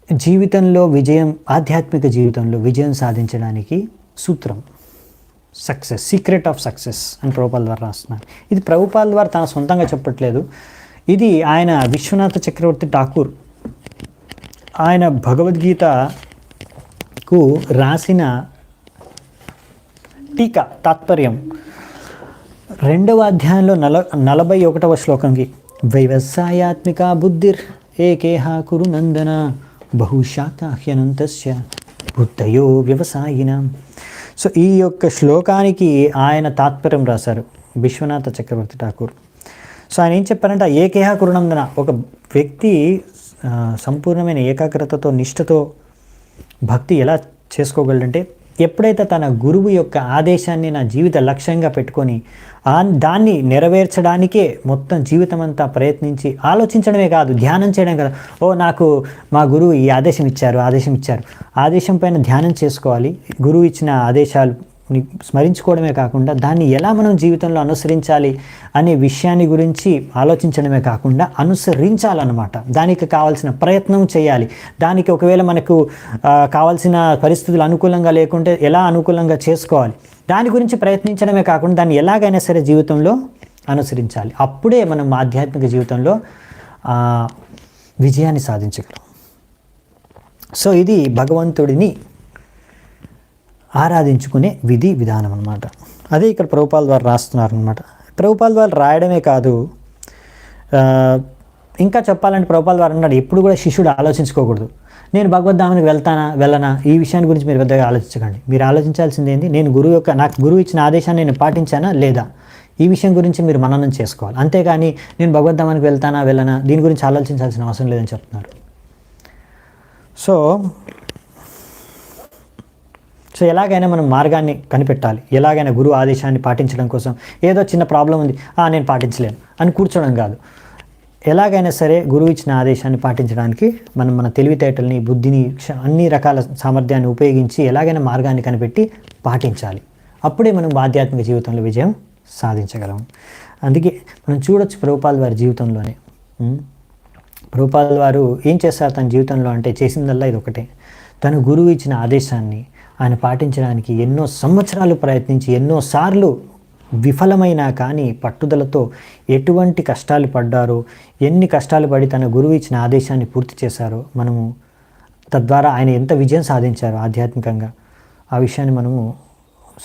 జీవితంలో విజయం, ఆధ్యాత్మిక జీవితంలో విజయం సాధించడానికి సూత్రం. సక్సెస్, సీక్రెట్ ఆఫ్ సక్సెస్ అని ప్రభుపాల్ ద్వారా రాస్తున్నారు. ఇది ప్రభుపాల్ ద్వారా తన సొంతంగా చెప్పట్లేదు. ఇది ఆయన విశ్వనాథ చక్రవర్తి ఠాకూర్ ఆయన భగవద్గీతకు రాసిన టీకా తాత్పర్యం 2వ అధ్యాయంలో 41వ శ్లోకంకి వ్యవసాయాత్మిక బుద్ధిర్ ఏకేహ కురు నందన బహుశాఖాహ్యనంతస్య బుద్ధయో వ్యవసాయిన. సో ఈ యొక్క శ్లోకానికి ఆయన తాత్పర్యం రాశారు విశ్వనాథ చక్రవర్తి ఠాకూర్. సో ఆయన ఏం చెప్పారంటే, ఏకేహ కురునందన, ఒక వ్యక్తి సంపూర్ణమైన ఏకాగ్రతతో నిష్ఠతో భక్తి ఎలా చేసుకోగలడంటే, ఎప్పుడైతే తన గురువు యొక్క ఆదేశాన్ని నా జీవిత లక్ష్యంగా పెట్టుకొని దాన్ని నెరవేర్చడానికే మొత్తం జీవితం అంతా ప్రయత్నించి ఆలోచించడమే కాదు, ధ్యానం చేయడం కదా, నాకు మా గురువు ఈ ఆదేశం ఇచ్చారు, ఆదేశం పైన ధ్యానం చేసుకోవాలి. గురువు ఇచ్చిన ఆదేశాలు స్మరించుకోవడమే కాకుండా దాన్ని ఎలా మనం జీవితంలో అనుసరించాలి అనే విషయాన్ని గురించి ఆలోచించడమే కాకుండా అనుసరించాలన్నమాట. దానికి కావాల్సిన ప్రయత్నం చేయాలి. దానికి ఒకవేళ మనకు కావాల్సిన పరిస్థితులు అనుకూలంగా లేకుంటే ఎలా అనుకూలంగా చేసుకోవాలి, దాని గురించి ప్రయత్నించడమే కాకుండా దాన్ని ఎలాగైనా సరే జీవితంలో అనుసరించాలి. అప్పుడే మనం ఆధ్యాత్మిక జీవితంలో విజయాన్ని సాధించగలం. సో ఇది భగవంతుడిని ఆరాధించుకునే విధానం అన్నమాట. అదే ఇక్కడ ప్రభుపాల్ ద్వారా రాస్తున్నారనమాట. ప్రభుపాల్ ద్వారా రాయడమే కాదు, ఇంకా చెప్పాలంటే ప్రభుపాల్ ద్వారా అన్నాడు, ఎప్పుడు కూడా శిష్యుడు ఆలోచించుకోకూడదు నేను భగవద్ధామానికి వెళ్ళనా ఈ విషయాన్ని గురించి మీరు పెద్దగా ఆలోచించకండి. మీరు ఆలోచించాల్సింది ఏంటి, నేను నాకు గురువు ఇచ్చిన ఆదేశాన్ని నేను పాటించానా లేదా, ఈ విషయం గురించి మీరు మననం చేసుకోవాలి. అంతేగాని నేను భగవద్ధామానికి వెళ్ళనా దీని గురించి ఆలోచించాల్సిన అవసరం లేదని చెప్తున్నారు. సో ఎలాగైనా మనం మార్గాన్ని కనిపెట్టాలి. ఎలాగైనా గురువు ఆదేశాన్ని పాటించడం కోసం ఏదో చిన్న ప్రాబ్లం ఉంది, నేను పాటించలేను అని కూర్చోవడం కాదు. ఎలాగైనా సరే గురువు ఇచ్చిన ఆదేశాన్ని పాటించడానికి మనం మన తెలివితేటల్ని, బుద్ధిని, అన్ని రకాల సామర్థ్యాన్ని ఉపయోగించి ఎలాగైనా మార్గాన్ని కనిపెట్టి పాటించాలి. అప్పుడే మనం ఆధ్యాత్మిక జీవితంలో విజయం సాధించగలం. అందుకే మనం చూడొచ్చు ప్రభుపాదుల వారి జీవితంలోనే. ప్రభుపాదుల వారు ఏం చేస్తారు తన జీవితంలో అంటే, చేసిందల్లా ఇది ఒకటే, తన గురువు ఇచ్చిన ఆదేశాన్ని ఆయన పాటించడానికి ఎన్నో సంవత్సరాలు ప్రయత్నించి ఎన్నోసార్లు విఫలమైనా కానీ పట్టుదలతో ఎటువంటి కష్టాలు పడ్డారో, ఎన్ని కష్టాలు పడి తన గురువు ఇచ్చిన ఆదేశాన్ని పూర్తి చేశారో, మనము తద్వారా ఆయన ఎంత విజయం సాధించారో ఆధ్యాత్మికంగా, ఆ విషయాన్ని మనము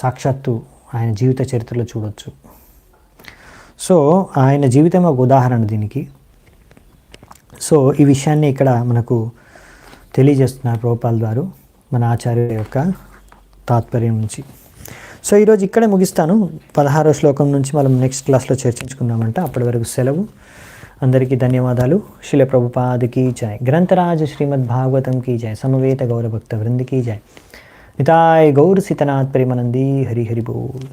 సాక్షాత్తు ఆయన జీవిత చరిత్రలో చూడవచ్చు. సో ఆయన జీవితం ఒక ఉదాహరణ దీనికి. సో ఈ విషయాన్ని ఇక్కడ మనకు తెలియజేస్తున్నారు ప్రభుపాదుల వారు మన ఆచార్యుల యొక్క తాత్పర్యం నుంచి. సో ఈరోజు ఇక్కడే ముగిస్తాను. 16వ శ్లోకం నుంచి మనం నెక్స్ట్ క్లాస్లో చర్చించుకుందామంట. అప్పటి వరకు సెలవు. అందరికీ ధన్యవాదాలు. శ్రీల ప్రభుపాదకి జై. గ్రంథరాజ శ్రీమద్ భాగవతం की जय. समवेत गौर भक्त वृंद की जय. निताय गौर सीतनाथ प्रेमानंदी. हरि हरि बोल.